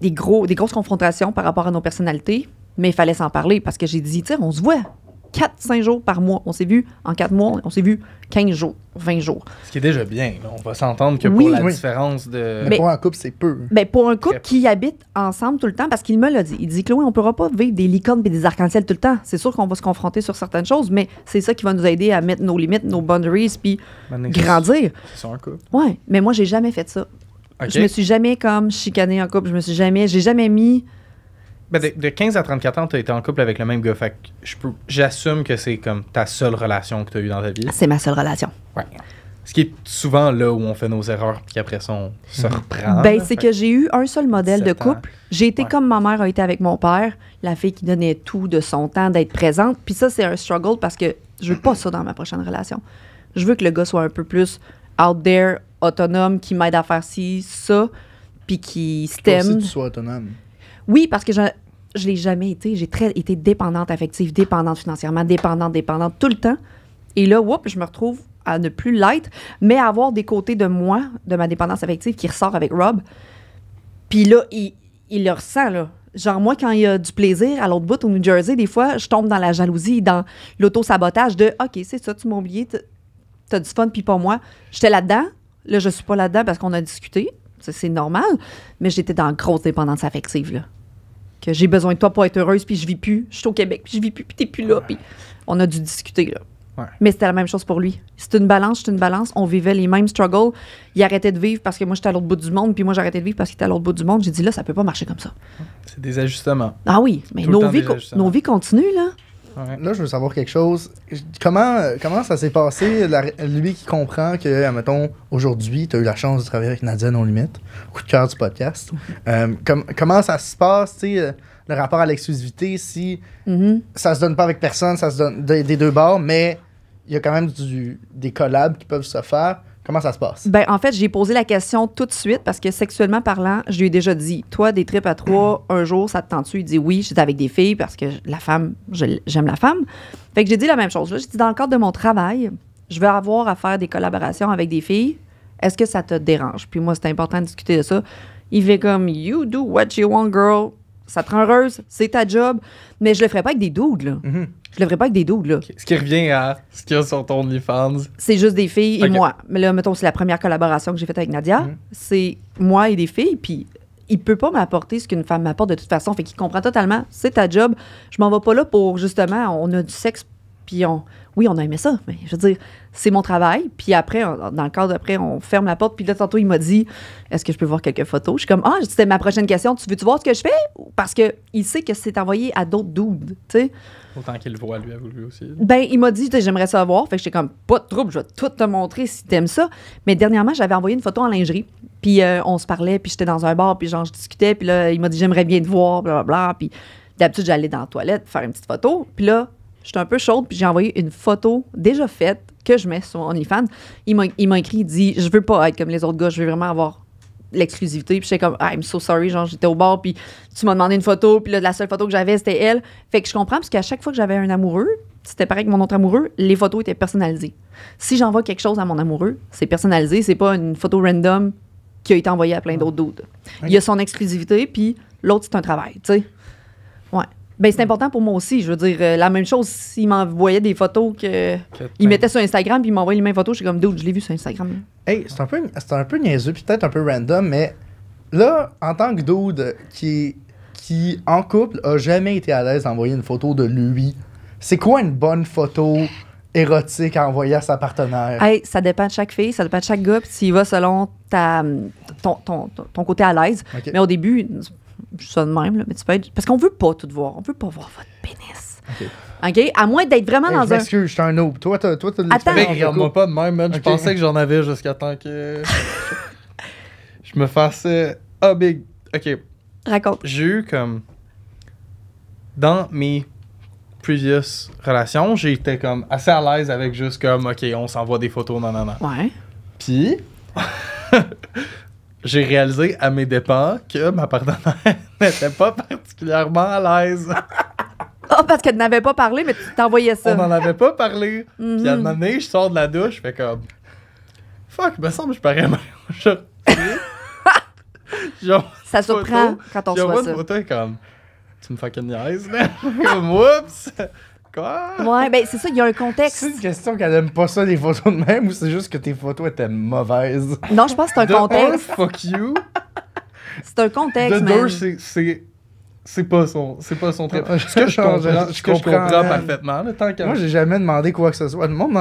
grosses confrontations par rapport à nos personnalités. Mais il fallait s'en parler parce que j'ai dit, tu sais, on se voit 4-5 jours par mois. On s'est vu en 4 mois, on s'est vu 15 jours, 20 jours. Ce qui est déjà bien. Là. On va s'entendre que pour la différence de... Mais pour un couple, c'est peu. Ben pour un couple qui habite ensemble tout le temps, parce qu'il me l'a dit. Il dit, Chloé, on ne pourra pas vivre des licornes et des arcs-en-ciel tout le temps. C'est sûr qu'on va se confronter sur certaines choses, mais c'est ça qui va nous aider à mettre nos limites, nos boundaries, puis grandir. C'est un couple. Ouais, mais moi, j'ai jamais fait ça. Okay. Je me suis jamais comme chicanée en couple. J'ai jamais mis... Ben de 15 à 34 ans, tu as été en couple avec le même gars. Fait que j'assume que c'est comme ta seule relation que tu as eue dans ta vie. C'est ma seule relation. Ouais. Ce qui est souvent là où on fait nos erreurs, puis qu'après ça, on se reprend. Ben, c'est que j'ai eu un seul modèle de couple. J'ai été comme ma mère a été avec mon père, la fille qui donnait tout de son temps, d'être présente. Puis ça, c'est un struggle parce que je veux pas ça dans ma prochaine relation. Je veux que le gars soit un peu plus out there, autonome, qui m'aide à faire ci, ça, puis qui s'aime. Aussi, tu sois autonome. Oui, parce que je l'ai jamais été. J'ai été dépendante affective, dépendante financièrement, dépendante tout le temps. Et là, je me retrouve à ne plus l'être, mais à avoir des côtés de moi, de ma dépendance affective, qui ressort avec Rob. Puis là, il le ressent, là. Genre, moi, quand il y a du plaisir à l'autre bout, au New Jersey, des fois, je tombe dans la jalousie, dans l'auto-sabotage de « OK, c'est ça, tu m'as oublié, t'as du fun, puis pas moi. » J'étais là-dedans. Là, je suis pas là-dedans parce qu'on a discuté. C'est normal. Mais j'étais dans grosse dépendance affective, là. Que j'ai besoin de toi pour être heureuse, puis je vis plus. Je suis au Québec, puis je vis plus, puis t'es plus là. Puis on a dû discuter, là. Ouais. Mais c'était la même chose pour lui. C'est une balance. On vivait les mêmes struggles. Il arrêtait de vivre parce que moi, j'étais à l'autre bout du monde, puis moi, j'arrêtais de vivre parce qu'il était à l'autre bout du monde. J'ai dit, là, ça peut pas marcher comme ça. C'est des ajustements. Ah oui, mais nos vies continuent, là. Ouais. Là, je veux savoir quelque chose. Comment ça s'est passé, lui qui comprend que, admettons, aujourd'hui, tu as eu la chance de travailler avec Nadia Non Limite, coup de cœur du podcast. Comment ça se passe, tu sais, le rapport à l'exclusivité, si ça se donne pas avec personne, ça se donne des 2 bords, mais il y a quand même des collabs qui peuvent se faire. Comment ça se passe? Ben, en fait, j'ai posé la question tout de suite parce que sexuellement parlant, je lui ai déjà dit, toi, des trips à 3, un jour, ça te tente-tu? Il dit oui, j'étais avec des filles parce que la femme, j'aime la femme. Fait que j'ai dit la même chose. Là, j'ai dit, dans le cadre de mon travail, je vais avoir à faire des collaborations avec des filles. Est-ce que ça te dérange? Puis moi, c'est important de discuter de ça. Il fait comme, you do what you want, girl. Ça te rend heureuse, c'est ta job. Mais je le ferais pas avec des dudes, là. Mm-hmm. Je le ferais pas avec des dudes, là. Okay. Ce qui revient à ce qu'il y a sur ton OnlyFans. C'est juste des filles et moi. Mais là, mettons, c'est la première collaboration que j'ai faite avec Nadia. Mm-hmm. C'est moi et des filles, puis il peut pas m'apporter ce qu'une femme m'apporte de toute façon. Fait qu'il comprend totalement, c'est ta job. Je m'en vais pas là pour, justement, on a du sexe, puis oui, on a aimé ça, mais je veux dire, c'est mon travail. Puis après, dans le cadre d'après, on ferme la porte. Puis là, tantôt, il m'a dit, est-ce que je peux voir quelques photos? Je suis comme, c'était ma prochaine question. Veux-tu voir ce que je fais? Parce qu'il sait que c'est envoyé à d'autres dudes, tu sais. Autant qu'il le voit, lui aussi. Ben, il m'a dit, j'aimerais ça voir. Fait que j'étais comme, pas de trouble, je vais tout te montrer si t'aimes ça. Mais dernièrement, j'avais envoyé une photo en lingerie. Puis on se parlait, puis j'étais dans un bar, puis genre, je discutais. Puis là, il m'a dit, j'aimerais bien te voir, blablabla. Puis d'habitude, j'allais dans la toilette faire une petite photo. Puis là, j'étais un peu chaude, puis j'ai envoyé une photo déjà faite que je mets sur OnlyFans. Il m'a écrit, il dit, je veux pas être comme les autres gars, je veux vraiment avoir l'exclusivité. Puis j'étais comme, I'm so sorry, genre j'étais au bar, puis tu m'as demandé une photo, puis là, la seule photo que j'avais, c'était elle. Fait que je comprends, parce qu'à chaque fois que j'avais un amoureux, c'était pareil que mon autre amoureux, les photos étaient personnalisées. Si j'envoie quelque chose à mon amoureux, c'est personnalisé, c'est pas une photo random qui a été envoyée à plein d'autres dudes. Il y a son exclusivité, puis l'autre, c'est un travail, tu sais. Ouais. Ben, c'est important pour moi aussi. Je veux dire, la même chose, s'il m'envoyait des photos il mettait sur Instagram, puis il m'envoyait les mêmes photos, je suis comme, dude, je l'ai vu sur Instagram. Hey, c'est un peu niaiseux, puis peut-être un peu random, mais là, en tant que dude qui en couple, a jamais été à l'aise d'envoyer une photo de lui, c'est quoi une bonne photo érotique à envoyer à sa partenaire? Hey, ça dépend de chaque fille, ça dépend de chaque gars, puis s'il va selon ton côté à l'aise. Okay. Mais au début, ça de même, là, mais tu peux être... Parce qu'on veut pas tout voir. On veut pas voir votre pénis. OK? À moins d'être vraiment dans un... Excuse, je suis un noob. Toi, t'as l'expérience. Regarde-moi pas de même, man. Okay. Je pensais que j'en avais jusqu'à temps que... je me fassais... big. OK. Raconte. J'ai eu comme... Dans mes previous relations, j'étais comme assez à l'aise avec juste comme, OK, on s'envoie des photos, non. Ouais. Puis... j'ai réalisé à mes dépens que ma partenaire n'était pas particulièrement à l'aise. Parce qu'elle n'avait pas parlé, mais tu t'envoyais ça. On n'en avait pas parlé. Puis à un moment donné, je sors de la douche, je fais comme... Fuck, il me semble que je parais même. Ça surprend quand on se voit ça. Une photo comme... Tu me fucking niaises, là? Comme, oups! Quoi? Ouais, ben c'est ça, il y a un contexte. C'est une question qu'elle aime pas ça, les photos de même, ou c'est juste que tes photos étaient mauvaises? Non, je pense que c'est un contexte. Fuck you. C'est un contexte, de deux, c'est pas son trip. Ce que je comprends parfaitement. Là, tant moi, j'ai jamais demandé quoi que ce soit. Le monde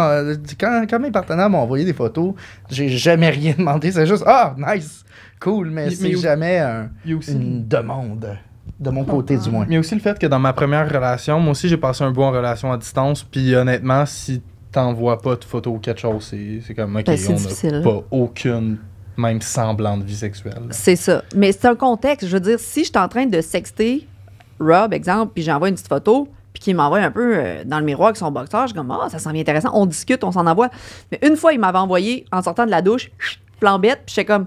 quand mes partenaires m'ont envoyé des photos, j'ai jamais rien demandé. C'est juste, nice, cool, mais c'est jamais une demande. De mon côté, du moins. Mais aussi le fait que dans ma première relation, moi aussi, j'ai passé un bout en relation à distance. Puis honnêtement, si t'envoies pas de photos ou quelque chose, c'est comme, OK, on n'a pas aucune, même semblant de vie sexuelle. C'est ça. Mais c'est un contexte. Je veux dire, si je suis en train de sexter Rob, exemple, puis j'envoie une petite photo, puis qu'il m'envoie un peu dans le miroir avec son boxeur, je suis comme, ça semble intéressant. On discute, on s'en envoie. Mais une fois, il m'avait envoyé, en sortant de la douche, flambette, puis j'étais comme...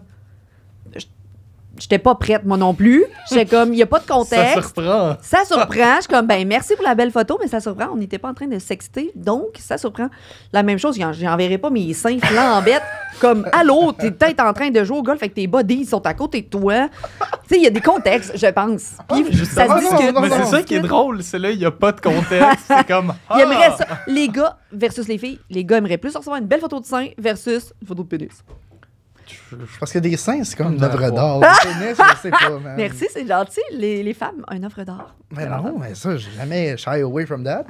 J'étais pas prête, moi non plus. J'étais comme, il n'y a pas de contexte. Ça surprend. Je suis comme, merci pour la belle photo, mais ça surprend. On n'était pas en train de sexter, donc ça surprend. La même chose, j'enverrai pas mes seins flambettes comme, allô, t'es peut-être en train de jouer au golf avec tes buddies, ils sont à côté de toi. Tu sais, il y a des contextes, je pense. Puis ça se discute. Mais c'est ça qui est drôle, c'est là, il n'y a pas de contexte. C'est comme, Il aimerait ça. Les gars versus les filles, les gars aimeraient plus recevoir une belle photo de sein versus une photo de pénis. Parce que des seins, c'est comme une œuvre d'art. Je sais pas, man. Merci, c'est gentil. Les femmes, une œuvre d'art. Mais non, mais ça, j'ai jamais shy away from that.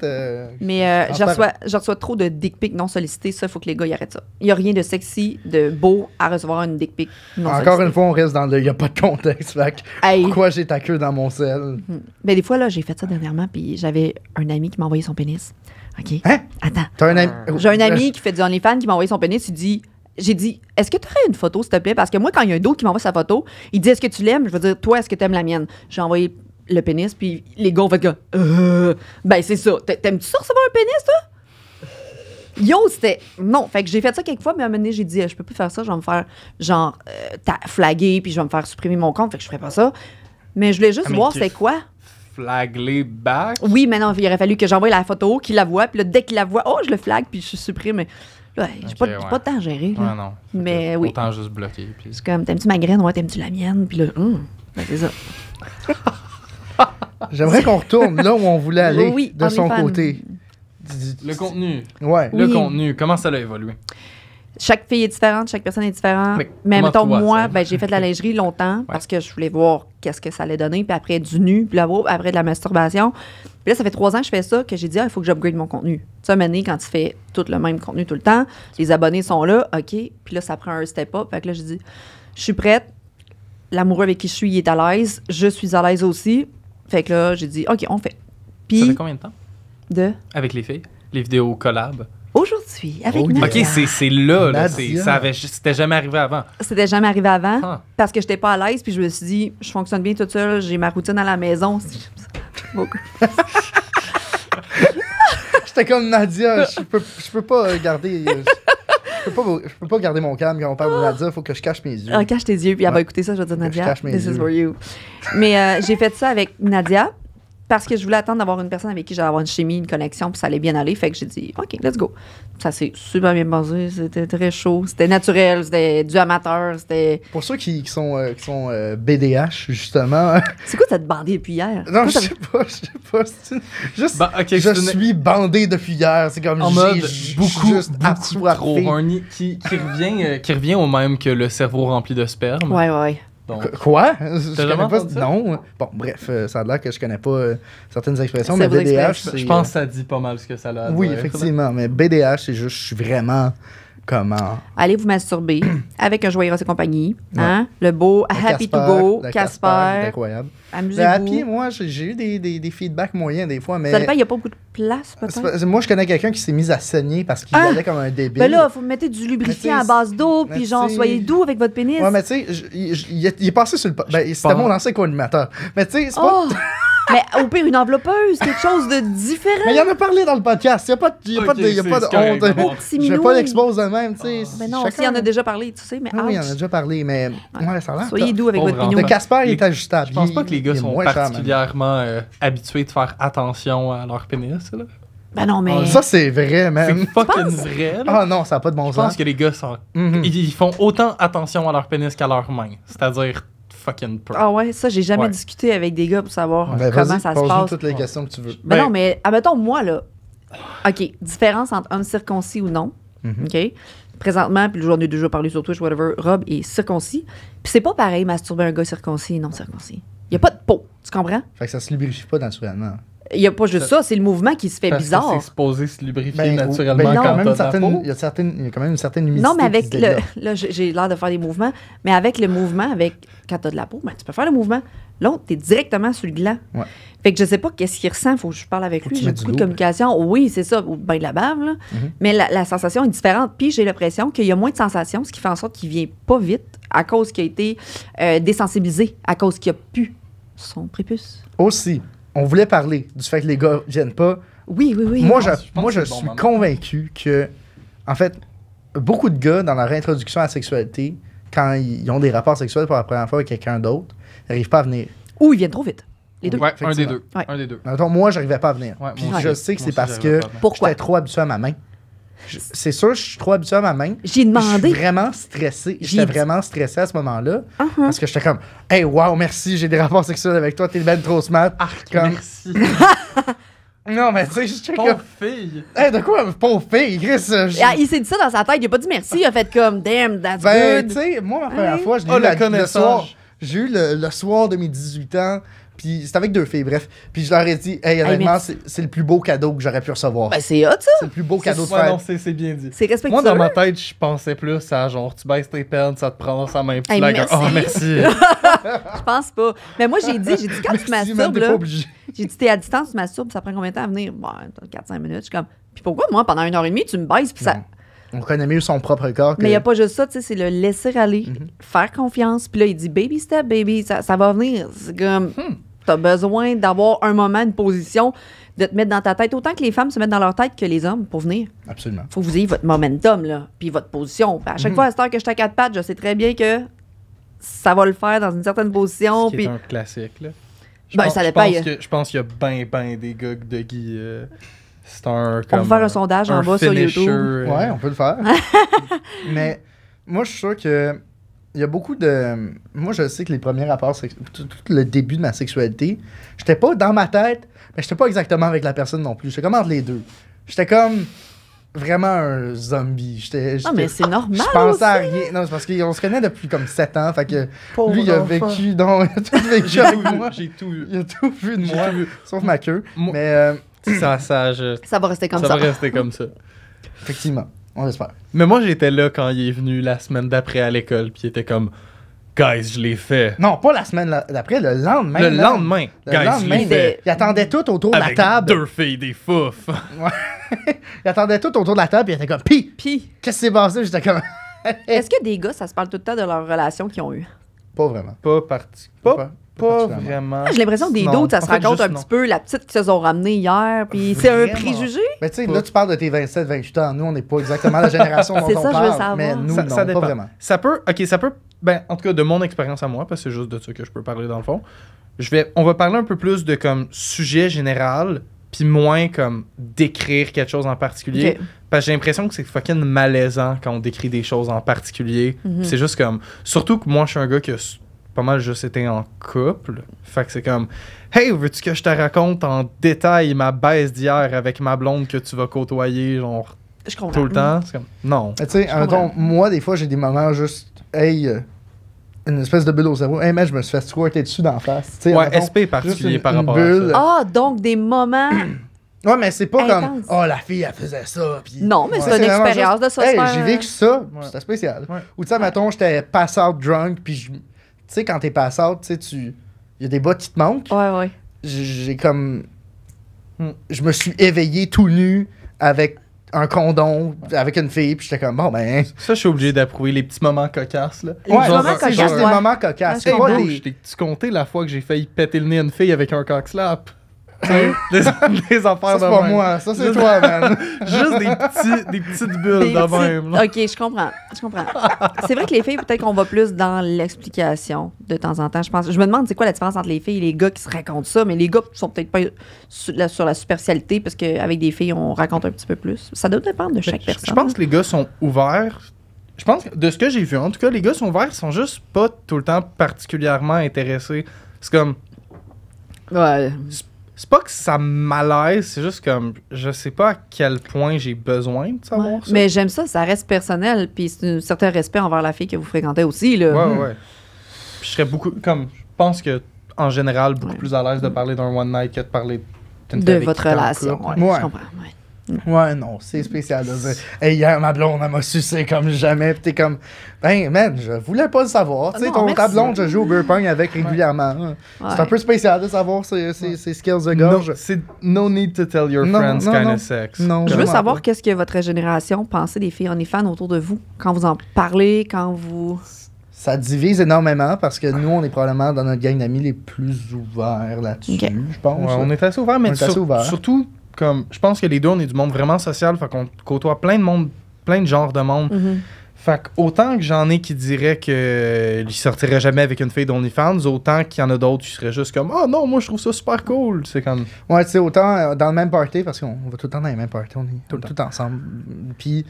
Mais je reçois trop de dick pics non sollicités. Ça, il faut que les gars y arrêtent ça. Il n'y a rien de sexy, de beau à recevoir une dick pic non sollicitée. Encore une fois, on reste dans le... Il n'y a pas de contexte. Fait pourquoi j'ai ta queue dans mon sel? Ben, des fois, là, j'ai fait ça dernièrement, puis j'avais un ami qui m'a envoyé son pénis. OK? Hein? Attends. T'as un ami... J'ai un ami qui fait du OnlyFans qui m'a envoyé son pénis. Il dit... J'ai dit, est-ce que tu aurais une photo, s'il te plaît? Parce que moi, quand il y a un d'autre qui m'envoie sa photo, il dit, est-ce que tu l'aimes? Je veux dire, toi, est-ce que tu aimes la mienne? J'ai envoyé le pénis, puis les gars ont fait que, ben, c'est ça. T'aimes-tu ça recevoir un pénis, toi? Yo, c'était... Non, fait que j'ai fait ça quelques fois, mais à un moment donné, j'ai dit, je peux plus faire ça, je vais me faire, genre, flaguer, puis je vais me faire supprimer mon compte, fait que je ferais pas ça. Mais je voulais juste voir c'était quoi. Flag les back? Oui, mais non, il aurait fallu que j'envoie la photo, qu'il la voit, puis là, dès qu'il la voit, je le flag, puis je supprime. Mais là, j'ai pas de temps à gérer. Là. Ouais, non. Mais oui. Autant juste bloquer. Puis... C'est comme, t'aimes-tu ma graine? Ouais, t'aimes-tu la mienne? Puis là, c'est ça. J'aimerais qu'on retourne là où on voulait aller de son côté. Le contenu. Ouais. Le contenu, comment ça a évolué? Chaque fille est différente, chaque personne est différente. Mais mettons, moi, j'ai fait de la lingerie longtemps parce que je voulais voir qu'est-ce que ça allait donner. Puis après, du nu, puis après de la masturbation. Puis là, ça fait 3 ans que je fais ça, que j'ai dit, il faut que j'upgrade mon contenu. Tu sais, maintenant, quand tu fais tout le même contenu tout le temps, les abonnés sont là, OK. Puis là, ça prend un step-up. Fait que là, j'ai dit, je suis prête. L'amoureux avec qui je suis, il est à l'aise. Je suis à l'aise aussi. Fait que là, j'ai dit, OK, on fait. Puis, ça fait combien de temps? Avec les filles? Les vidéos collab? Aujourd'hui, avec Nadia. OK, c'est là. C'était jamais arrivé avant. C'était jamais arrivé avant parce que j'étais pas à l'aise. Puis je me suis dit, je fonctionne bien toute seule. J'ai ma routine à la maison. J'étais comme Nadia, je peux pas garder... Je peux pas garder mon calme quand on parle de Nadia, il faut que je cache mes yeux. Cache tes yeux, puis elle va écouter ça, je vais dire Nadia, this is for you. Mais j'ai fait ça avec Nadia parce que je voulais attendre d'avoir une personne avec qui j'allais avoir une chimie, une connexion, puis ça allait bien aller. Fait que j'ai dit, OK, let's go. Ça s'est super bien passé, c'était très chaud, c'était naturel, c'était du amateur, c'était... Pour ceux qui sont BDH, justement... C'est quoi cette bandée depuis hier? Non, je sais pas. Juste, je suis bandé depuis hier. C'est comme en mode beaucoup trop horny, qui revient au même que le cerveau rempli de sperme. Ouais. Donc, quoi? Je connais pas ça? Non. Bon, bref, ça a l'air que je connais pas certaines expressions, mais BDH, je pense que ça dit pas mal ce que ça a. Oui, effectivement, mais BDH, c'est juste, je suis vraiment... Comment? Allez vous masturber avec un joyeux et compagnie. Hein? Le beau Happy to Go, Casper. Incroyable. Amusez-vous. Le Happy, moi, j'ai eu des feedbacks moyens des fois, mais... Ça dépend, il n'y a pas beaucoup de place, peut-être? Moi, je connais quelqu'un qui s'est mis à saigner parce qu'il allait comme un débile. Ben là, il faut mettre du lubrifiant à base d'eau, puis genre, soyez doux avec votre pénis. Ouais, mais tu sais, il est passé sur le... Ben, c'était mon ancien co-animateur. Mais tu sais, c'est pas... Mais au pire, une enveloppeuse, quelque chose de différent. Mais il en a parlé dans le podcast. Il n'y a pas de honte. Je vais pas l'exposer même, tu sais. Mais non, s'il en a déjà parlé, tu sais, mais oui, il en a déjà parlé, mais ouais, ça a l'air. Soyez doux avec votre pignon. Le Casper, il est ajustable. Je pense pas que les gars sont particulièrement habitués de faire attention à leur pénis, là. Ben non, mais... Ça, c'est vrai, même. C'est fucking vrai, là. Ah non, ça n'a pas de bon sens. Je pense que les gars sont... Ils font autant attention à leur pénis qu'à leurs mains. C'est-à-dire... fucking pro. Ah ouais, ça, j'ai jamais discuté avec des gars pour savoir comment ça se passe. Toutes les questions que tu veux. Ben non, mais admettons, moi, là, OK, différence entre homme circoncis ou non, OK? Présentement, puis j'en ai déjà parlé sur Twitch, whatever, Rob est circoncis. Puis c'est pas pareil masturber un gars circoncis et non circoncis. Il n'y a pas de peau, tu comprends? Fait que ça se lubrifie pas naturellement. Il n'y a pas juste ça, c'est le mouvement qui se fait bizarre. C'est supposé se lubrifier naturellement quand t'as la peau. Il y a quand même une certaine humidité. Non, mais avec le... Là, j'ai l'air de faire des mouvements, mais avec le mouvement, quand t'as de la peau, ben, tu peux faire le mouvement. L'autre, t'es directement sur le gland. Ouais. Fait que je sais pas qu'est-ce qu'il ressent, faut que je parle avec lui. J'ai beaucoup de communication. Oui, c'est ça, ou ben de la bave, là. Mais la sensation est différente. Puis j'ai l'impression qu'il y a moins de sensations, ce qui fait en sorte qu'il vient pas vite à cause qu'il a été désensibilisé, à cause qu'il a pu son prépuce. Aussi. On voulait parler du fait que les gars viennent pas. Oui. Moi, je suis convaincu que, en fait, beaucoup de gars, dans leur introduction à la sexualité, quand ils ont des rapports sexuels pour la première fois avec quelqu'un d'autre, ils n'arrivent pas à venir. Ou ils viennent trop vite. Les deux. Ouais, un des deux. Ouais. Un des deux. Attends, moi, j'arrivais pas à venir. Ouais, je sais que c'est parce que j'étais trop habitué à ma main. C'est sûr, je suis trop habitué à ma main. J'ai demandé. Je suis vraiment stressé. J'étais vraiment stressé à ce moment-là. Parce que j'étais comme, hey, wow, merci, j'ai des rapports sexuels avec toi, t'es ben trop smart. Merci. Non, mais tu sais, j'étais comme. Pauvre fille. Hey, de quoi, pauvre fille, Chris? Il s'est dit ça dans sa tête, il a pas dit merci, il a fait comme, damn, that's good. Tu sais, moi, ma première fois, j'ai eu le soir de mes 18 ans. Puis c'était avec 2 filles, bref. Puis je leur ai dit, hey, honnêtement, c'est le plus beau cadeau que j'aurais pu recevoir. Ben, c'est hot, ça. C'est le plus beau cadeau de faire. fête. Non, c'est bien dit. C'est respectueux. Moi, dans ma tête, je pensais plus à genre, tu baisses tes peines, ça te prend dans sa main. Puis merci. Oh, merci. Je pense pas. Mais moi, j'ai dit quand tu masturbes, là. J'ai dit, t'es à distance, tu masturbes, ça prend combien de temps à venir? Bon, 4-5 minutes. Je suis comme, puis pourquoi, moi, pendant 1h30, tu me baisses, puis ça. On connaît mieux son propre corps. Mais il n'y a pas juste ça, tu sais, c'est le laisser aller, faire confiance. Puis là, il dit, baby step, baby, ça va venir. C'est comme. t'as besoin d'avoir un moment, une position, de te mettre dans ta tête. Autant que les femmes se mettent dans leur tête que les hommes pour venir. Absolument. Faut que vous ayez votre momentum, là, puis votre position. Puis à chaque fois, à cette heure que je suis à 4 pattes, je sais très bien que ça va le faire dans une certaine position. Ce qui puis... est un classique, là. Je pense qu'il y a ben des gars de Guy. C'est un. On peut faire un sondage en bas sur YouTube. Ouais, on peut le faire. Mais moi, je suis sûr que. Il y a beaucoup de. Moi, je sais que les premiers rapports, tout le début de ma sexualité, j'étais pas dans ma tête, mais j'étais pas exactement avec la personne non plus. J'étais comme entre les deux. J'étais comme vraiment un zombie. Non, mais c'est normal. Je pensais aussi. à rien. Non, c'est parce qu'on se connaît depuis comme 7 ans. Fait que lui, il a vécu. Non, il a tout vécu avec moi. J'ai tout vu. Il a tout vu de moi, sauf ma queue. Mais. Ça va rester comme ça. Ça va rester comme ça. Effectivement. On l'espère. Mais moi, j'étais là quand il est venu la semaine d'après à l'école, puis il était comme « Guys, je l'ai fait. » Non, pas la semaine d'après, le lendemain. Le lendemain. Le Guys, lendemain, je l'ai fait. il attendait tout autour de la Avec table. 2 filles, des fouf. Ouais. Il attendait tout autour de la table, et il était comme « Pis, qu'est-ce qui s'est passé? » J'étais comme... Est-ce que des gars, ça se parle tout le temps de leur relation qu'ils ont eue? Pas vraiment. Pas vraiment. J'ai l'impression que des Non. doutes, ça se En fait, raconte juste un petit peu la petite qu'ils se sont ramenée hier, puis c'est un préjugé. Mais tu sais, là, tu parles de tes 27-28 ans. Nous, on n'est pas exactement la génération dont C'est on ça, je parle. veux savoir. Mais nous, Ça non, dépend. pas vraiment. Ça peut... Ben, en tout cas, de mon expérience à moi, parce que c'est juste de ça que je peux parler dans le fond. On va parler un peu plus de comme sujet général, puis moins comme décrire quelque chose en particulier. Okay. Parce que j'ai l'impression que c'est fucking malaisant quand on décrit des choses en particulier. C'est juste comme... Surtout que moi, je suis un gars qui a pas mal juste été en couple. Fait que c'est comme... Hey, veux-tu que je te raconte en détail ma baisse d'hier avec ma blonde que tu vas côtoyer, genre, Je comprends. tout le temps? C'est comme... Non. Tu sais, moi, des fois, j'ai des moments juste... Hey... une espèce de bulle au cerveau. Hey, man, je me suis fait squirter dessus d'en face. T'sais, Ouais, mettons, SP particulier juste par une rapport bulle. à ça. Ah, donc des moments... Ouais, mais c'est pas Intense. comme, oh, la fille, elle faisait ça. Pis... Non, mais c'est une vraiment expérience juste, de ça. Hey, se faire- j'ai vécu ça, Ouais. c'était spécial. Ouais. Ou tu sais, mettons, j'étais pass out drunk, puis tu sais, quand t'es pass out, tu sais, il y a des bas qui te manquent. Ouais. J'ai comme. Je me suis éveillé tout nu avec un condom, avec une fille, puis j'étais comme, bon, ben. Ça, je suis obligé d'approuver les petits moments cocasses, là. Les Ouais, moments c'est cocasses, juste des ouais. moments cocasses. Ouais, C'est je pas comprends. des. Je t'ai-tu compté la fois que j'ai failli péter le nez à une fille avec un cock slap? des affaires Ça, c'est de pas même. moi, ça, c'est Juste- toi, man. Juste des petites bulles Des de petites- même. là. OK, je comprends. C'est vrai que les filles, peut-être qu'on va plus dans l'explication de temps en temps. Je me demande c'est quoi la différence entre les filles et les gars qui se racontent ça, mais les gars sont peut-être pas sur la superficialité parce qu'avec des filles, on raconte un petit peu plus. Ça doit dépendre de chaque personne. Je pense que les gars sont ouverts. Je pense que de ce que j'ai vu, en tout cas, les gars sont ouverts, ils sont juste pas tout le temps particulièrement intéressés. C'est comme... Ouais. C'est pas que ça malaise, c'est juste comme... Je sais pas à quel point j'ai besoin de savoir Ouais. ça. Mais j'aime ça, ça reste personnel, puis c'est un certain respect envers la fille que vous fréquentez aussi. Là. Ouais. Puis je serais beaucoup... Comme, je pense que, en général, beaucoup Ouais. plus à l'aise de parler d'un one night que de parler d'une De fille avec votre qui t'es en relation. couple. Ouais, Ouais. je comprends. Ouais. Ouais, non, c'est spécial de dire, hey, hier, ma blonde, elle m'a sucé comme jamais. Pis t'es comme, ben, man, je voulais pas le savoir. Tu sais, Non, ta merci. blonde, je joue au beer pong avec régulièrement. Ouais. C'est un peu spécial de savoir ses skills de No, gorge. c'est no need to tell your Non, friends non, kind non. of sex. Non, Je veux vraiment savoir pas. qu'est-ce que votre génération pensait des filles OnlyFans autour de vous, quand vous en parlez, quand vous... Ça divise énormément parce que nous, on est probablement dans notre gang d'amis les plus ouverts là-dessus, Ok. je pense. Ouais, on est assez ouvert, mais On est assez ouvert. surtout, comme, je pense que les deux, on est du monde vraiment social, fait qu'on côtoie plein de monde, plein de genres de monde. Fait qu'autant que j'en ai qui diraient qu'ils sortiraient jamais avec une fille d'OnlyFans, autant qu'il y en a d'autres qui seraient juste comme « Ah non, moi je trouve ça super cool ». C'est comme... Ouais, tu sais, autant dans le même party, parce qu'on va tout le temps dans les mêmes parties, on est tout ensemble. Puis,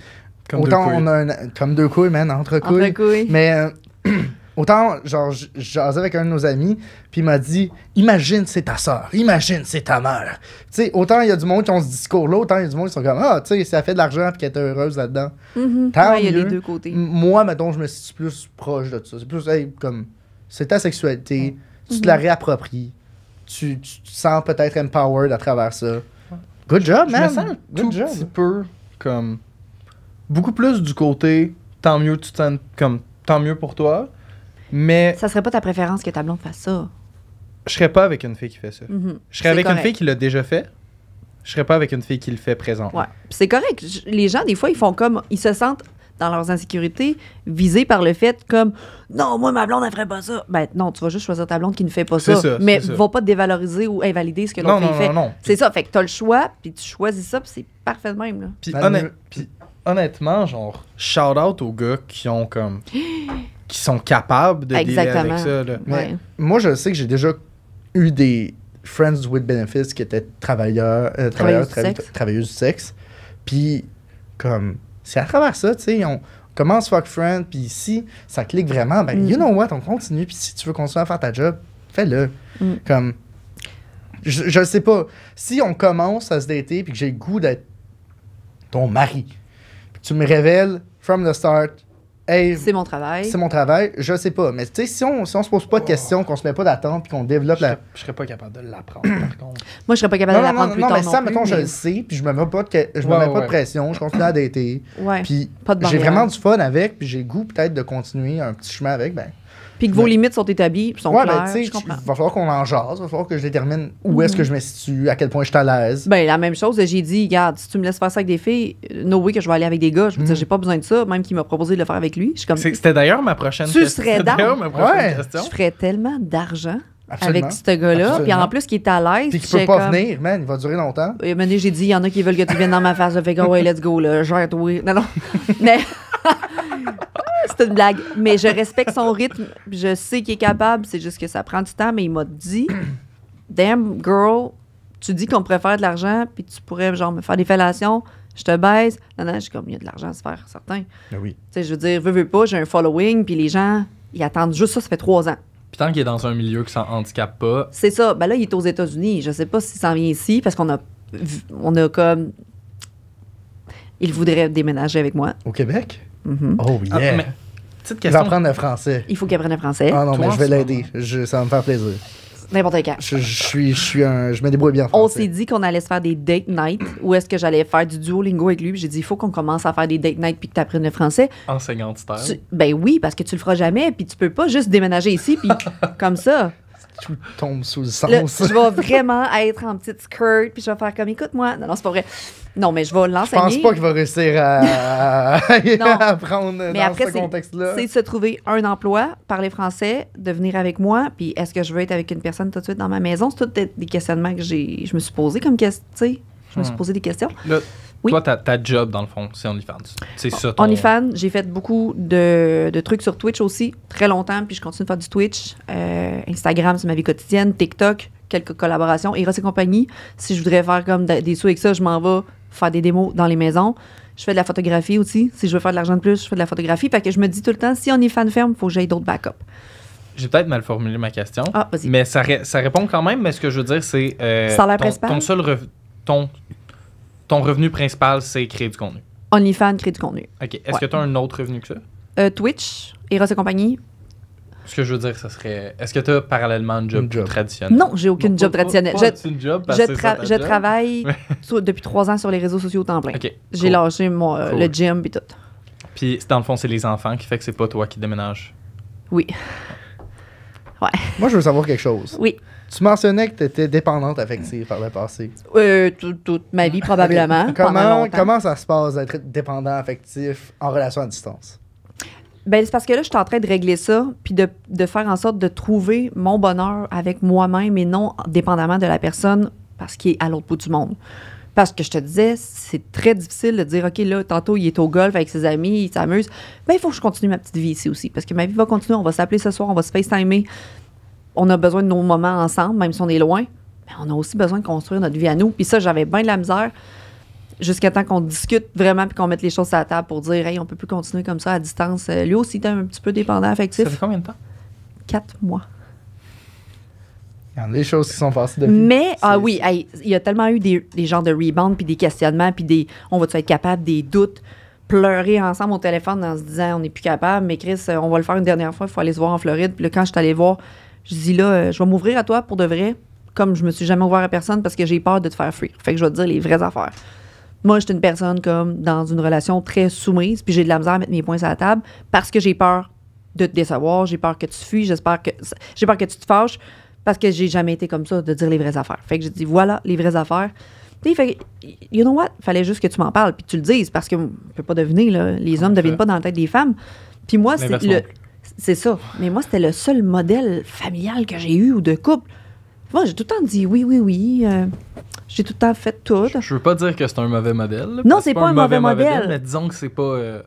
Comme autant deux couilles. on a comme deux couilles, man, entre couilles. Entre couilles. Mais autant, genre, je jasais avec un de nos amis, puis il m'a dit imagine, c'est ta soeur, imagine, c'est ta mère. Tu sais, autant il y a du monde qui ont ce discours-là, autant il y a du monde qui sont comme ah, tu sais, ça fait de l'argent, puis qu'elle est heureuse là-dedans. Tant Ouais, il y a les mieux. deux côtés. Moi, mettons, je me situe plus proche de ça. C'est plus, hey, comme, c'est ta sexualité, tu te la réappropries, tu te sens peut-être empowered à travers ça. Good job, Je man. me sens un tout Good job. petit peu comme... Beaucoup plus du côté « Tant mieux, tu te sens comme... Tant mieux pour toi », mais Ça serait pas ta préférence que ta blonde fasse ça. je serais pas avec une fille qui fait ça. Mhm. Je serais C'est avec correct. une fille qui l'a déjà fait. Je serais pas avec une fille qui le fait présent. Ouais. Puis c'est correct. Les gens, des fois, ils font comme... Ils se sentent dans leurs insécurités, visés par le fait comme « Non, moi, ma blonde, elle ferait pas ça. » Ben non, tu vas juste choisir ta blonde qui ne fait pas ça. Mais va pas te dévaloriser ou invalider ce que l'autre fille fait. Non. C'est ça, fait que t'as le choix, puis tu choisis ça, puis c'est parfait de même. Là. Puis honnêtement, genre, shout-out aux gars qui ont comme... qui sont capables de dealer avec ça. Là. Mais moi, je sais que j'ai déjà eu des friends with benefits qui étaient travailleuses du sexe. Puis, comme, c'est à travers ça, tu sais, on commence fuck friend, puis si ça clique vraiment, ben, you know what, on continue, puis si tu veux continuer à faire ta job, fais-le. Comme, je sais pas, si on commence à se dater, puis que j'ai le goût d'être ton mari, puis tu me révèles, from the start, hey, c'est mon travail. C'est mon travail, je sais pas. Mais tu sais, si on se pose pas de questions, qu'on se met pas d'attente, puis qu'on développe Je serais pas capable de l'apprendre, par contre. Moi, je serais pas capable de l'apprendre plus tard. Non, mais ça, mettons, je le sais, puis je me mets pas de pression, je continue à dater. Puis j'ai vraiment du fun avec, puis j'ai le goût peut-être de continuer un petit chemin avec, ben. Puis que vos limites sont établies, puis sont claires, je comprends. Il va falloir qu'on en jase, il va falloir que je détermine où est-ce que je me situe, à quel point je suis à l'aise. Ben la même chose, j'ai dit, regarde, si tu me laisses faire ça avec des filles, no way que je vais aller avec des gars. Je veux dire, j'ai pas besoin de ça, même qu'il m'a proposé de le faire avec lui. C'était d'ailleurs ma prochaine question. Tu serais down. Je ferais tellement d'argent avec ce gars-là, puis en plus, qui est à l'aise. Puis qu'il peut pas venir, man, il va durer longtemps. Et maintenant, j'ai dit, il y en a qui veulent que tu viennes dans ma face, fait que, ouais, let's go, là, gère-toi. Non. Mais... c'est une blague. Mais je respecte son rythme. Je sais qu'il est capable. C'est juste que ça prend du temps. Mais il m'a dit, damn, girl, tu dis qu'on pourrait faire de l'argent, puis tu pourrais, genre, me faire des fellations. Je te baise. Non, je suis comme, il y a de l'argent à se faire, certain. Ben oui. Tu sais, je veux dire, veux pas, j'ai un following, puis les gens, ils attendent juste ça fait 3 ans. Puis tant qu'il est dans un milieu qui s'en handicape pas. C'est ça. Ben là, il est aux États-Unis. Je sais pas s'il s'en vient ici, parce qu'on a comme. Il voudrait déménager avec moi. Au Québec? Mm-hmm. Oh, yeah. Mais, petite question. Il va apprendre le français. Il faut qu'il apprenne le français. Ah non, mais je vais l'aider. Ça va me faire plaisir. N'importe quand. Je me débrouille bien en français. On s'est dit qu'on allait se faire des date night ou est-ce que j'allais faire du Duolingo avec lui. J'ai dit, il faut qu'on commence à faire des date night puis que tu apprennes le français. Enseignante-terre. Ben oui, parce que tu le feras jamais puis tu peux pas juste déménager ici puis comme ça. Tout tombe sous le sens. Là, je vais vraiment être en petite skirt puis je vais faire comme, écoute-moi. Non, c'est pas vrai. Non, mais je vais l'enseigner. Je pense pas qu'il va réussir à apprendre dans ce contexte-là. C'est se trouver un emploi, parler français, de venir avec moi, puis est-ce que je veux être avec une personne tout de suite dans ma maison? C'est tous des questionnements que je me suis posé comme question, tu sais. Je me suis posé des questions. Là, toi, ta job, dans le fond, c'est OnlyFans. C'est ça ton... OnlyFans, j'ai fait beaucoup de trucs sur Twitch aussi, très longtemps, puis je continue de faire du Twitch. Instagram, c'est ma vie quotidienne. TikTok, quelques collaborations. Eros et compagnie, si je voudrais faire comme des sous avec ça, je m'en vais faire des démos dans les maisons. Je fais de la photographie aussi. Si je veux faire de l'argent de plus, je fais de la photographie. Fait que je me dis tout le temps, si OnlyFans ferme, il faut que j'aille d'autres backups. J'ai peut-être mal formulé ma question. Ah, vas-y. Mais ça répond quand même, mais ce que je veux dire, c'est... salaire principal? Ton revenu principal, c'est créer du contenu. OnlyFans crée du contenu. OK. Est-ce que tu as un autre revenu que ça? Twitch, Eros et compagnie. Ce que je veux dire, ça serait... Est-ce que tu as parallèlement un job traditionnel? Non, j'ai aucune job traditionnelle. Je job travaille depuis 3 ans sur les réseaux sociaux au temps plein. Okay, j'ai lâché le gym et tout. Puis, dans le fond, c'est les enfants qui fait que c'est pas toi qui déménage. Oui. Ouais. Moi, je veux savoir quelque chose. Oui. Tu mentionnais que tu étais dépendante affective par le passé. Toute ma vie, probablement. Okay. Comment ça se passe d'être dépendant affectif en relation à distance? Ben, c'est parce que là, je suis en train de régler ça, puis de faire en sorte de trouver mon bonheur avec moi-même et non dépendamment de la personne parce qu'il est à l'autre bout du monde. Parce que je te disais, c'est très difficile de dire, OK, là, tantôt, il est au golf avec ses amis, il s'amuse. Ben, il faut que je continue ma petite vie ici aussi. Parce que ma vie va continuer, on va s'appeler ce soir, on va se FaceTimer. On a besoin de nos moments ensemble, même si on est loin. Mais on a aussi besoin de construire notre vie à nous. Puis ça, j'avais bien de la misère jusqu'à temps qu'on discute vraiment puis qu'on mette les choses sur la table pour dire, hey, on peut plus continuer comme ça à distance. Lui aussi, il est un petit peu dépendant affectif. Ça fait combien de temps? 4 mois. Il y en a des choses qui sont passées depuis. Mais, oui, il y a tellement eu des genres de rebound, puis des questionnements, puis on va-tu être capable, des doutes, pleurer ensemble au téléphone en se disant, on n'est plus capable, mais Chris, on va le faire une dernière fois, il faut aller se voir en Floride. Puis là, quand je suis allée voir, je dis là, je vais m'ouvrir à toi pour de vrai, comme je me suis jamais ouvert à personne parce que j'ai peur de te faire fuir. Fait que je vais te dire les vraies affaires. Moi, j'étais une personne comme dans une relation très soumise, puis j'ai de la misère à mettre mes points sur la table parce que j'ai peur de te décevoir, j'ai peur que tu fuis, j'ai peur que tu te fâches parce que j'ai jamais été comme ça de dire les vraies affaires. Fait que j'ai dit voilà les vraies affaires. Tu sais, fait you know what? Fallait juste que tu m'en parles puis que tu le dises parce que je peux pas deviner, là. Les hommes ne deviennent pas dans la tête des femmes. Puis moi, c'est ça. Mais moi, c'était le seul modèle familial que j'ai eu ou de couple. Moi, j'ai tout le temps dit oui. J'ai tout le temps fait tout. Je veux pas dire que c'est un mauvais modèle. Non, c'est pas un mauvais modèle. Mais disons que c'est pas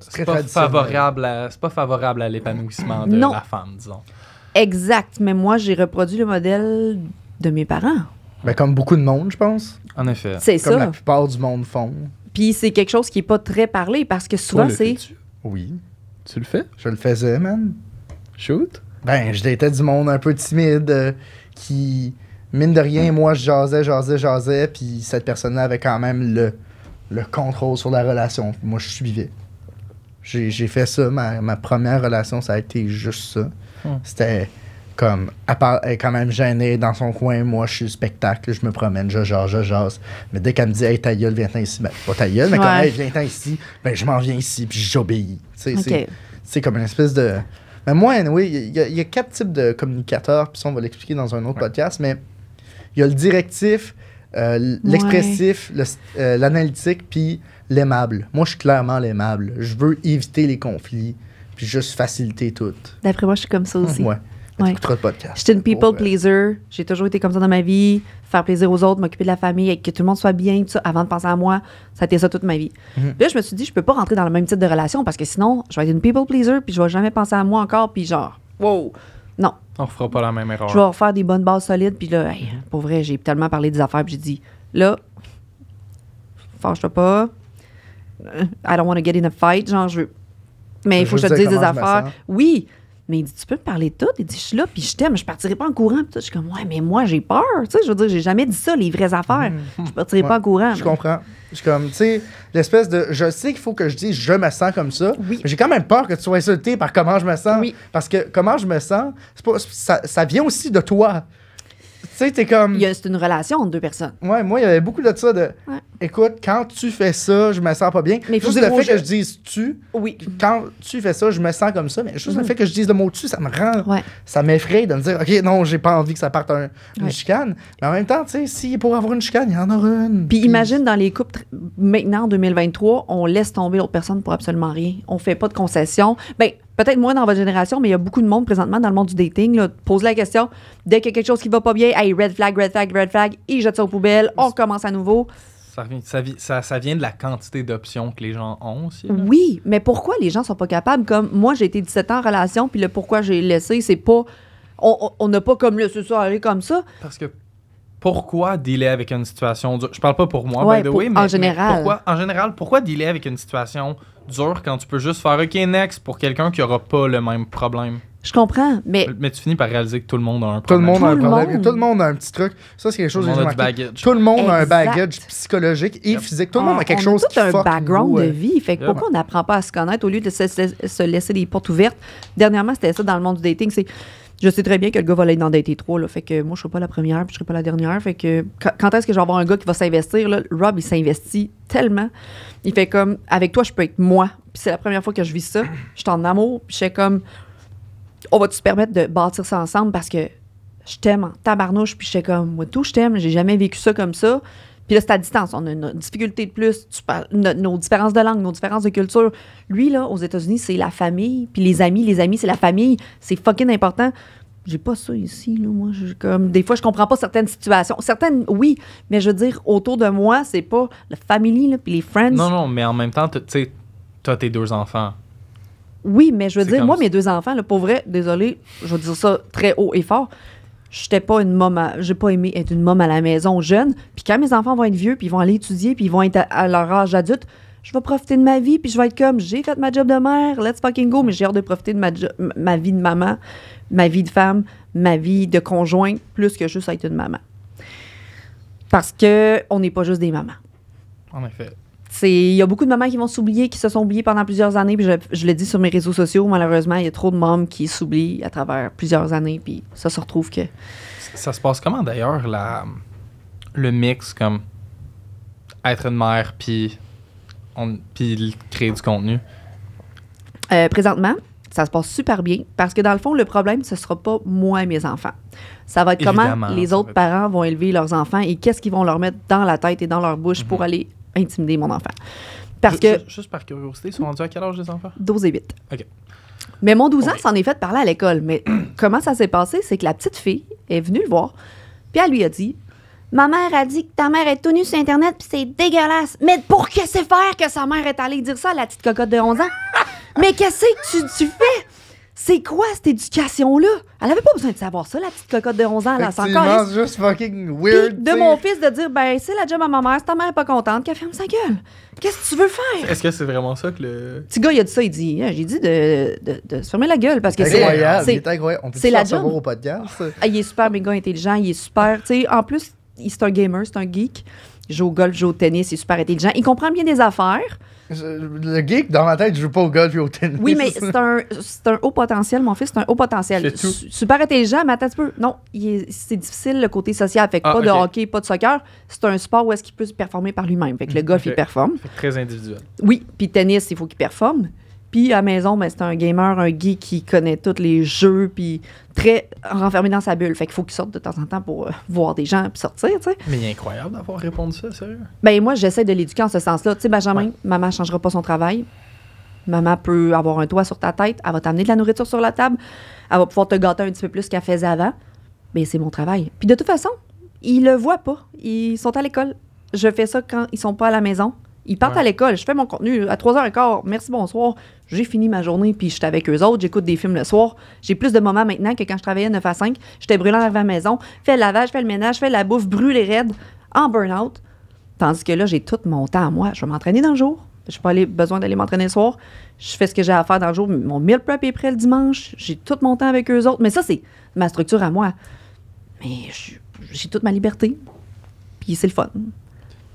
favorable à l'épanouissement de la femme, disons. Exact. Mais moi, j'ai reproduit le modèle de mes parents. Ben, comme beaucoup de monde, je pense. En effet. C'est comme ça. la plupart du monde font. Puis c'est quelque chose qui est pas très parlé parce que souvent, c'est... Oui. Tu le fais? Je le faisais, man. Shoot? Ben, je datais du monde un peu timide qui... Mine de rien, moi, je jasais, puis cette personne-là avait quand même le contrôle sur la relation. Moi, je suivais. J'ai fait ça, ma première relation, ça a été juste ça. C'était comme, elle est quand même gênée dans son coin, moi, je suis le spectacle, je me promène, je jase. Mais dès qu'elle me dit « Hey, ta gueule, viens-t'en ici », ben, pas ta gueule, mais comme « Hey, viens-t'en ici », ben, je m'en viens ici, puis j'obéis. C'est comme une espèce de... Mais moi, anyway, il y a 4 types de communicateurs, puis ça, on va l'expliquer dans un autre podcast, mais il y a le directif, l'expressif, l'analytique, puis l'aimable. Moi, je suis clairement l'aimable. Je veux éviter les conflits, puis juste faciliter tout. D'après moi, je suis comme ça aussi. Ouais. Tu écouteras le podcast. J'étais une people pleaser. J'ai toujours été comme ça dans ma vie. Faire plaisir aux autres, m'occuper de la famille, que tout le monde soit bien, tout ça, avant de penser à moi. Ça a été ça toute ma vie. Là, je me suis dit, je peux pas rentrer dans le même type de relation parce que sinon, je vais être une people pleaser, puis je vais jamais penser à moi encore, puis genre, wow, non. On fera pas la même erreur. Je vais refaire des bonnes bases solides, puis là, hey, pour vrai, j'ai tellement parlé des affaires, puis j'ai dit, là, fâche-toi pas. I don't want to get in a fight, genre, je veux. Mais il faut que je te dise des affaires. Oui. Mais il dit, tu peux me parler de tout? Il dit, je suis là, puis je t'aime, je partirai pas en courant. Puis tout. Je suis comme, ouais, mais moi, j'ai peur. Tu sais, je veux dire, j'ai jamais dit ça, les vraies affaires. Je partirai pas en courant. Je comprends. Je suis comme, tu sais, l'espèce de. Je sais qu'il faut que je dise, je me sens comme ça. Oui. Mais j'ai quand même peur que tu sois insulté par comment je me sens. Oui. Parce que comment je me sens, ça vient aussi de toi. Tu sais, t'es comme. C'est une relation entre deux personnes. Ouais, moi, il y avait beaucoup de ça de. Ouais. Écoute, quand tu fais ça, je me sens pas bien. Mais juste le fait que je dise tu. Oui. Quand tu fais ça, je me sens comme ça. Mais juste le fait que je dise le mot tu, ça me rend. Ouais. Ça m'effraie de me dire, OK, non, j'ai pas envie que ça parte une chicane. Mais en même temps, tu sais, si pour avoir une chicane, il y en aura une. Puis imagine dans les couples, maintenant en 2023, on laisse tomber l'autre personne pour absolument rien. On fait pas de concessions. Ben, peut-être moins dans votre génération, mais il y a beaucoup de monde présentement dans le monde du dating. Là, pose la question. Dès qu'il y a quelque chose qui va pas bien, hey, red flag, il jette ça aux poubelles, on recommence à nouveau. Ça vient de la quantité d'options que les gens ont aussi. Là. Oui, mais pourquoi les gens sont pas capables? Comme moi, j'ai été 17 ans en relation, puis le pourquoi j'ai laissé, c'est pas... On n'a pas comme le ce soir aller comme ça. Parce que pourquoi dealer avec une situation dure? Je parle pas pour moi, by the way, mais en général. Pourquoi dealer avec une situation dure quand tu peux juste faire OK, next pour quelqu'un qui aura pas le même problème? Je comprends, mais tu finis par réaliser que tout le monde a un problème. Tout le monde a un problème. Tout le monde a un petit truc. Ça, c'est quelque chose que j'ai remarqué. Tout le monde a un baggage psychologique et physique. Tout le monde a quelque chose qui fuck. On a tout un background de vie. Fait que pourquoi on n'apprend pas à se connaître au lieu de se laisser des portes ouvertes? Dernièrement, c'était ça dans le monde du dating. Je sais très bien que le gars va aller dans dater 3. Là, fait que moi, je ne serai pas la première puis je ne serai pas la dernière. Fait que quand est-ce que je vais avoir un gars qui va s'investir? Là, Rob, il s'investit tellement. Il fait comme, avec toi, je peux être moi. Puis c'est la première fois que je vis ça. Je suis en amour. Puis je fais comme... On va-tu se permettre de bâtir ça ensemble parce que je t'aime en tabarnouche, puis je sais comme, moi, tout, je t'aime, j'ai jamais vécu ça comme ça. Puis là, c'est à distance, on a une difficulté de plus, nos différences de langue, nos différences de culture. Lui, là, aux États-Unis, c'est la famille, puis les amis, c'est la famille, c'est fucking important. J'ai pas ça ici, là, moi, comme, des fois, je comprends pas certaines situations. Certaines, oui, mais je veux dire, autour de moi, c'est pas la famille, là, puis les friends. Non, mais en même temps, tu sais, t'as tes 2 enfants. Oui, mais je veux dire, moi, mes 2 enfants, là, pour vrai, désolé, je vais dire ça très haut et fort, j'étais pas une môme, j'ai pas aimé être une môme à la maison jeune, puis quand mes enfants vont être vieux, puis ils vont aller étudier, puis ils vont être à leur âge adulte, je vais profiter de ma vie, puis je vais être comme, j'ai fait ma job de mère, let's fucking go, mais j'ai hâte de profiter de ma vie de maman, ma vie de femme, ma vie de conjointe, plus que juste être une maman. Parce que on n'est pas juste des mamans. En effet. Il y a beaucoup de mamans qui vont s'oublier, qui se sont oubliées pendant plusieurs années. Puis je le dis sur mes réseaux sociaux, malheureusement, il y a trop de mômes qui s'oublient à travers plusieurs années. Puis ça se retrouve que... Ça se passe comment d'ailleurs, le mix, comme être une mère puis créer du contenu? Présentement, ça se passe super bien parce que dans le fond, le problème, ce sera pas moi et mes enfants. Ça va être comment les autres parents vont élever leurs enfants et qu'est-ce qu'ils vont leur mettre dans la tête et dans leur bouche pour aller intimider mon enfant. Parce que... Juste par curiosité, ils sont rendus à quel âge les enfants? 12 et 8. OK. Mais mon 12 ans s'en est fait parler à l'école. Mais comment ça s'est passé? C'est que la petite fille est venue le voir, puis elle lui a dit... Ma mère a dit que ta mère est tout nue sur Internet puis c'est dégueulasse. Mais pour que c'est faire que sa mère est allée dire ça à la petite cocotte de 11 ans? Mais qu'est-ce que tu fais? C'est quoi cette éducation-là? Elle avait pas besoin de savoir ça, la petite cocotte de 11 ans. Là, c'est encore juste fucking weird. Puis de mon fils de dire, ben, c'est la job à ma mère, si ta mère est pas contente, qu'elle ferme sa gueule. Qu'est-ce que tu veux faire? Est-ce que c'est vraiment ça que le... Le petit gars, il a dit ça, il dit, j'ai dit de se fermer la gueule parce que c'est incroyable. On peut c'est la job au podcast. Il est super méga intelligent, il est super, tu sais, en plus, c'est un gamer, c'est un geek. Il joue au golf, il joue au tennis, il est super intelligent. Il comprend bien des affaires. Le geek, dans ma tête, je joue pas au golf et au tennis. Oui, mais c'est un haut potentiel, mon fils, c'est un haut potentiel. Super intelligent, mais attends un petit peu. Non, c'est difficile le côté social. Fait que pas de hockey, pas de soccer. C'est un sport où est-ce qu'il peut se performer par lui-même. Fait que le golf, il performe. Très individuel. Oui, puis tennis, il faut qu'il performe. Puis à la maison, ben, c'est un gamer, un geek qui connaît tous les jeux, puis très renfermé dans sa bulle. Fait qu'il faut qu'il sorte de temps en temps pour voir des gens puis sortir, tu sais. Mais il est incroyable d'avoir répondu ça, sérieux. Ben moi, j'essaie de l'éduquer en ce sens-là. Tu sais, Benjamin, maman ne changera pas son travail. Maman peut avoir un toit sur ta tête. Elle va t'amener de la nourriture sur la table. Elle va pouvoir te gâter un petit peu plus qu'elle faisait avant. Ben c'est mon travail. Puis de toute façon, ils le voient pas. Ils sont à l'école. Je fais ça quand ils sont pas à la maison. Ils partent à l'école, je fais mon contenu à 3h15, merci, bonsoir. J'ai fini ma journée, puis je suis avec eux autres, j'écoute des films le soir. J'ai plus de moments maintenant que quand je travaillais 9 à 5. J'étais brûlant à la maison, fais le lavage, fais le ménage, fais la bouffe, brûlée raide, en burn-out. Tandis que là, j'ai tout mon temps à moi. Je vais m'entraîner dans le jour. Je n'ai pas besoin d'aller m'entraîner le soir. Je fais ce que j'ai à faire dans le jour. Mon meal prep est prêt le dimanche. J'ai tout mon temps avec eux autres. Mais ça, c'est ma structure à moi. Mais j'ai toute ma liberté. Puis c'est le fun.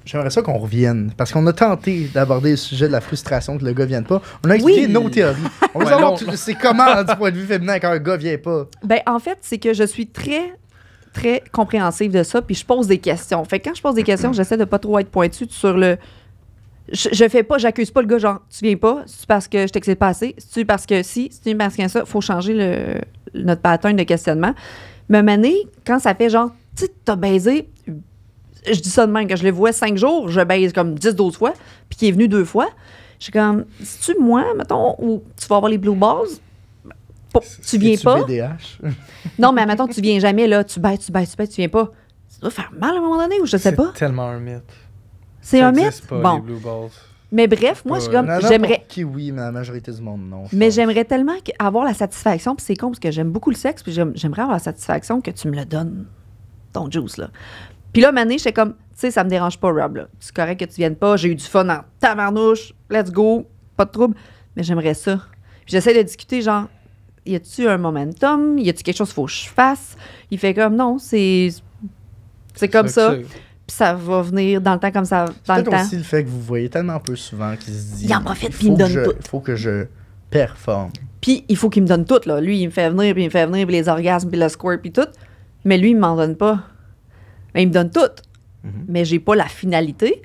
J'aimerais ça qu'on revienne, parce qu'on a tenté d'aborder le sujet de la frustration que le gars ne vienne pas. On a expliqué nos théories. On veut savoir c'est comment, du point de vue féminin, quand un gars ne vient pas. Ben, en fait, c'est que je suis très, très compréhensive de ça, puis je pose des questions. Fait que quand je pose des questions, j'essaie de pas trop être pointue sur le... Je fais pas, j'accuse pas le gars, genre, tu viens pas, c'est parce que je t'excite pas assez, c'est parce que c'est parce que ça, faut changer notre pattern de questionnement. Mais Mané, quand ça fait genre, tu sais, t'as baisé... Je dis ça de même, que je le vois 5 jours, je baise comme 10-12 fois, puis qu'il est venu 2 fois. Je suis comme, si tu moi, mettons, ou tu vas avoir les blue balls, tu viens pas. BDH? Non, mais mettons, tu viens jamais, là, tu baisses, tu viens pas. Ça doit faire mal à un moment donné, ou je sais pas. C'est tellement un mythe. C'est un mythe? Pas, bon. Les blue balls. Mais bref, moi, je suis comme, j'aimerais... Oui, mais la majorité du monde, non. Mais j'aimerais tellement avoir la satisfaction, puis c'est con, parce que j'aime beaucoup le sexe, puis j'aimerais avoir la satisfaction que tu me le donnes, ton juice, là. Puis là, Mané, j'étais comme, tu sais, ça me dérange pas, Rob, là. C'est correct que tu viennes pas. J'ai eu du fun en tabarnouche. Let's go. Pas de trouble. Mais j'aimerais ça. Puis j'essaie de discuter, genre, y a-tu un momentum? Y a-tu quelque chose qu'il faut que je fasse? Il fait comme, non, c'est comme ça. Puis ça va venir dans le temps comme ça, dans le temps. C'est aussi le fait que vous voyez tellement peu souvent qu'il se dit... Il en profite, puis il me donne tout. Il faut que je performe. Puis il faut qu'il me donne tout, là. Lui, il me fait venir, puis les orgasmes, puis le squirt, puis tout. Mais lui, il m'en donne pas. Mais il me donne tout. Mais j'ai pas la finalité.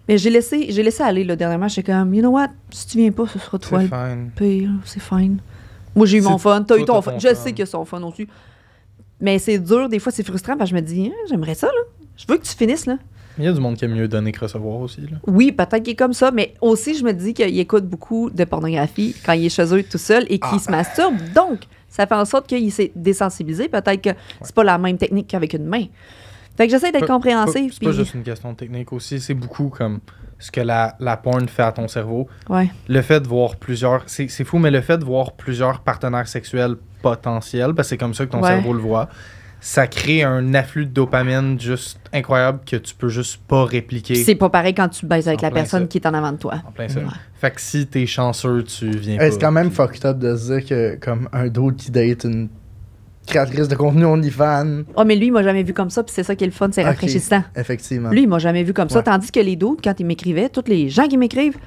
Mais j'ai laissé aller, là, dernièrement. J'étais comme, you know what? Si tu viens pas, ce sera toi le pire. C'est fine. Moi, j'ai eu mon fun. T'as eu ton fun. Je sais qu'il y a son fun aussi. Mais c'est dur. Des fois, c'est frustrant parce que je me dis, j'aimerais ça, là. Je veux que tu finisses, là. Il y a du monde qui aime mieux donner que recevoir aussi, là. Oui, peut-être qu'il est comme ça. Mais aussi, je me dis qu'il écoute beaucoup de pornographie quand il est chez eux tout seul et qu'il se masturbe. Donc, ça fait en sorte qu'il s'est désensibilisé. Peut-être que c'est pas la même technique qu'avec une main. Fait que j'essaie d'être compréhensive. C'est pas juste une question de technique aussi, c'est beaucoup comme ce que la porn fait à ton cerveau. Ouais. Le fait de voir plusieurs... C'est fou, mais le fait de voir plusieurs partenaires sexuels potentiels, parce que c'est comme ça que ton cerveau le voit, ça crée un afflux de dopamine juste incroyable que tu peux juste pas répliquer. C'est pas pareil quand tu baises avec la personne qui est en avant de toi. En plein ça. Fait que si t'es chanceux, tu viens pas. C'est quand même fucked up de se dire que comme un dude qui date une créatrice de contenu OnlyFans. Oh, mais lui, il m'a jamais vu comme ça, puis c'est ça qui est le fun, c'est rafraîchissant. Effectivement. Lui, il m'a jamais vu comme ça, tandis que les dudes, quand ils m'écrivaient, tous les gens qui m'écrivent,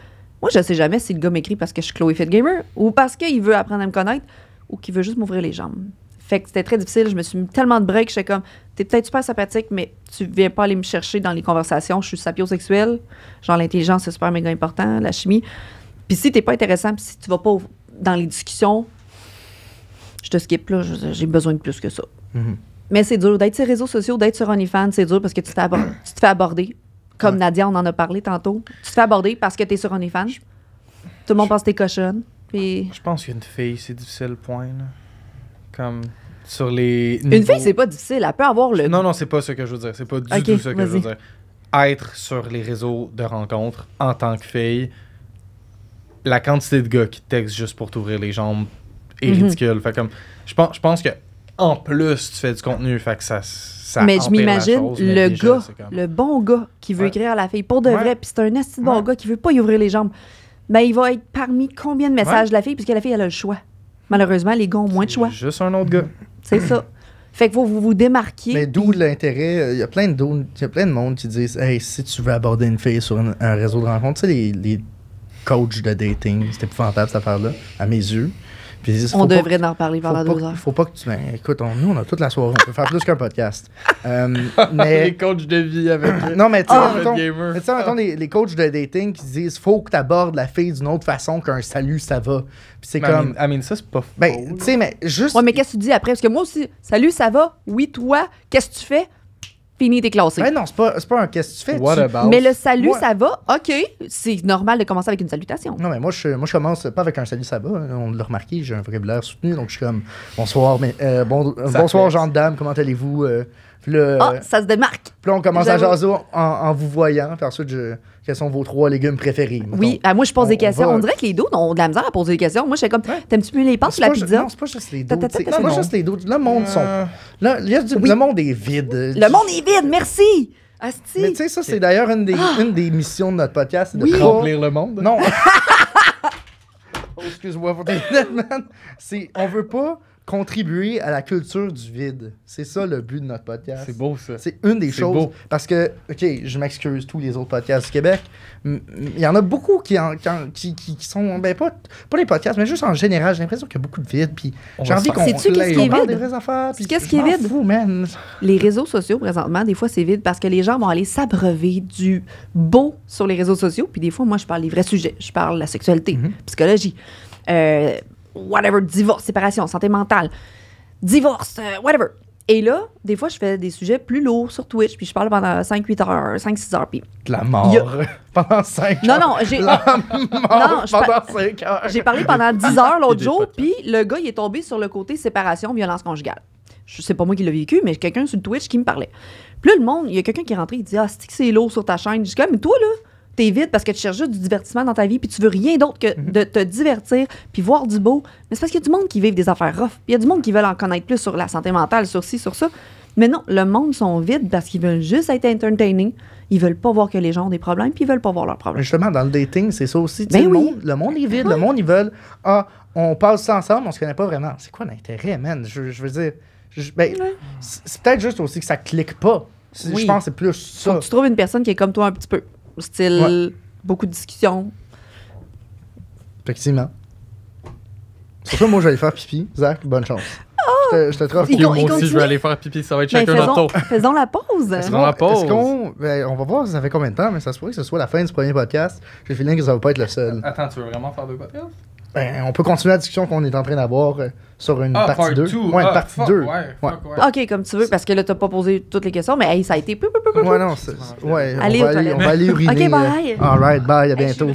moi, je sais jamais si le gars m'écrit parce que je suis Chloé Fit Gamer, ou parce qu'il veut apprendre à me connaître, ou qu'il veut juste m'ouvrir les jambes. Fait que c'était très difficile, je me suis mis tellement de breaks, j'étais comme, t'es peut-être super sympathique, mais tu viens pas aller me chercher dans les conversations, je suis sapiosexuelle, genre l'intelligence, c'est super méga important, la chimie. Puis si t'es pas intéressant, puis si tu vas pas dans les discussions, je te skip, là, j'ai besoin de plus que ça. Mais c'est dur d'être sur les réseaux sociaux, d'être sur OnlyFans, c'est dur parce que tu te fais aborder. Comme Nadia, on en a parlé tantôt. Tu te fais aborder parce que t'es sur OnlyFans. Tout le monde pense que t'es cochonne. Puis... Je pense qu'une fille, c'est difficile, point. Là. Comme sur les. Une fille, c'est pas difficile. Elle peut avoir le. Non, c'est pas ce que je veux dire. C'est pas du tout ce que je veux dire. Être sur les réseaux de rencontres en tant que fille, la quantité de gars qui te textent juste pour t'ouvrir les jambes est ridicule. Fait comme, je pense que en plus, tu fais du contenu, fait que ça mais je m'imagine le bon gars qui veut écrire à la fille pour de vrai, puis c'est un esti de bon gars qui veut pas y ouvrir les jambes. Ben, il va être parmi combien de messages de la fille, puisque la fille, elle a le choix. Malheureusement, les gars ont moins de choix. Juste un autre gars. C'est ça. Fait que vous démarquez. Mais d'où l'intérêt? Il y a plein de monde qui disent hey, si tu veux aborder une fille sur un réseau de rencontres, tu sais, les coachs de dating, c'est épouvantable cette affaire-là, à mes yeux. Puis, on devrait en parler pendant 2 heures. Faut pas que tu. Ben, écoute, nous, on a toute la soirée. On peut faire plus qu'un podcast. Mais... Les coachs de vie avec. Non, mais tu sais, mettons les coachs de dating qui disent faut que tu abordes la fille d'une autre façon qu'un salut, ça va. Puis c'est comme. Ça, c'est pas faux. Ben, tu sais, mais juste. Ouais, mais qu'est-ce que tu dis après? Parce que moi aussi, salut, ça va? Oui, toi, qu'est-ce que tu fais? Fini, t'es classé. Ben non, c'est pas un qu'est-ce que tu fais. Mais le salut, ça va? OK. C'est normal de commencer avec une salutation. Non, mais moi, je commence pas avec un salut, ça va. On l'a remarqué, j'ai un vocabulaire soutenu, donc je suis comme bonsoir, bonsoir, gens de dames, comment allez-vous? Puis là, ça se démarque. Puis là, on commence à jaser en vous voyant. Puis ensuite, quels sont vos 3 légumes préférés? Oui, moi, je pose des questions. On dirait que les dos ont de la misère à poser des questions. Moi, je suis comme, t'aimes-tu mieux les pâtes ou la pizza? Non, c'est pas juste les dos. C'est pas juste les dos. Le monde le monde est vide. Le monde est vide, merci! Asti. Mais tu sais, ça, c'est d'ailleurs une des missions de notre podcast. C'est de remplir le monde. Non. Oh, excuse-moi pour tes lunettes, man. On veut pas contribuer à la culture du vide. C'est ça le but de notre podcast. C'est beau, ça. C'est une des choses. Beau. Parce que, OK, je m'excuse, tous les autres podcasts du Québec, il y en a beaucoup qui sont, ben pas les podcasts, mais juste en général, j'ai l'impression qu'il y a beaucoup de vide. Puis j'ai envie qu'on qu'est-ce qui est vide? Des vraies affaires. Qu'est-ce qui est vide? Fou, man. Les réseaux sociaux, présentement, des fois, c'est vide parce que les gens vont aller s'abreuver du beau sur les réseaux sociaux. Puis des fois, moi, je parle des vrais sujets. Je parle de la sexualité, psychologie, whatever, divorce, séparation, santé mentale, divorce, whatever. Et là, des fois, je fais des sujets plus lourds sur Twitch, puis je parle pendant 5-8 heures, 5-6 heures. Puis de la mort. Pendant 5 heures. Non, pendant 5 heures. J'ai parlé pendant 10 heures l'autre jour, puis le gars, il est tombé sur le côté séparation, violence conjugale. C'est pas moi qui l'ai vécu, mais quelqu'un sur le Twitch qui me parlait. Puis là, le monde, il y a quelqu'un qui est rentré, il dit « Ah, c'est lourd sur ta chaîne. » Je dis « Mais toi, là, t'es vide parce que tu cherches juste du divertissement dans ta vie puis tu veux rien d'autre que de te divertir puis voir du beau. Mais c'est parce qu'il y a du monde qui vivent des affaires rough. Il y a du monde qui veulent en connaître plus sur la santé mentale, sur ci, sur ça. Mais non, le monde sont vides parce qu'ils veulent juste être entertaining. Ils veulent pas voir que les gens ont des problèmes puis ils veulent pas voir leurs problèmes. Justement, dans le dating, c'est ça aussi. Ben le monde est vide. Le monde, ils veulent « Ah, on passe ça ensemble, on se connaît pas vraiment. » C'est quoi l'intérêt, man? Je veux dire... c'est peut-être juste aussi que ça clique pas. Je pense que c'est plus ça. Faut que tu trouves une personne qui est comme toi un petit peu. Style, beaucoup de discussions. Effectivement. C'est ça, moi, je vais aller faire pipi. Zach, bonne chance. Je te trouve. Moi aussi, je vais aller faire pipi. Ça va être chacun notre tour. Faisons la pause. On va voir ça fait combien de temps, mais ça se pourrait que ce soit la fin du premier podcast. J'ai le feeling que ça va pas être le seul. Attends, tu veux vraiment faire 2 podcasts? Ben, on peut continuer la discussion qu'on est en train d'avoir sur une partie 2. Ouais, une partie 2. OK, comme tu veux, parce que là, t'as pas posé toutes les questions, mais hey, ça a été... Ouais, non, on va aller uriner. OK, bye. All right, bye, à bientôt.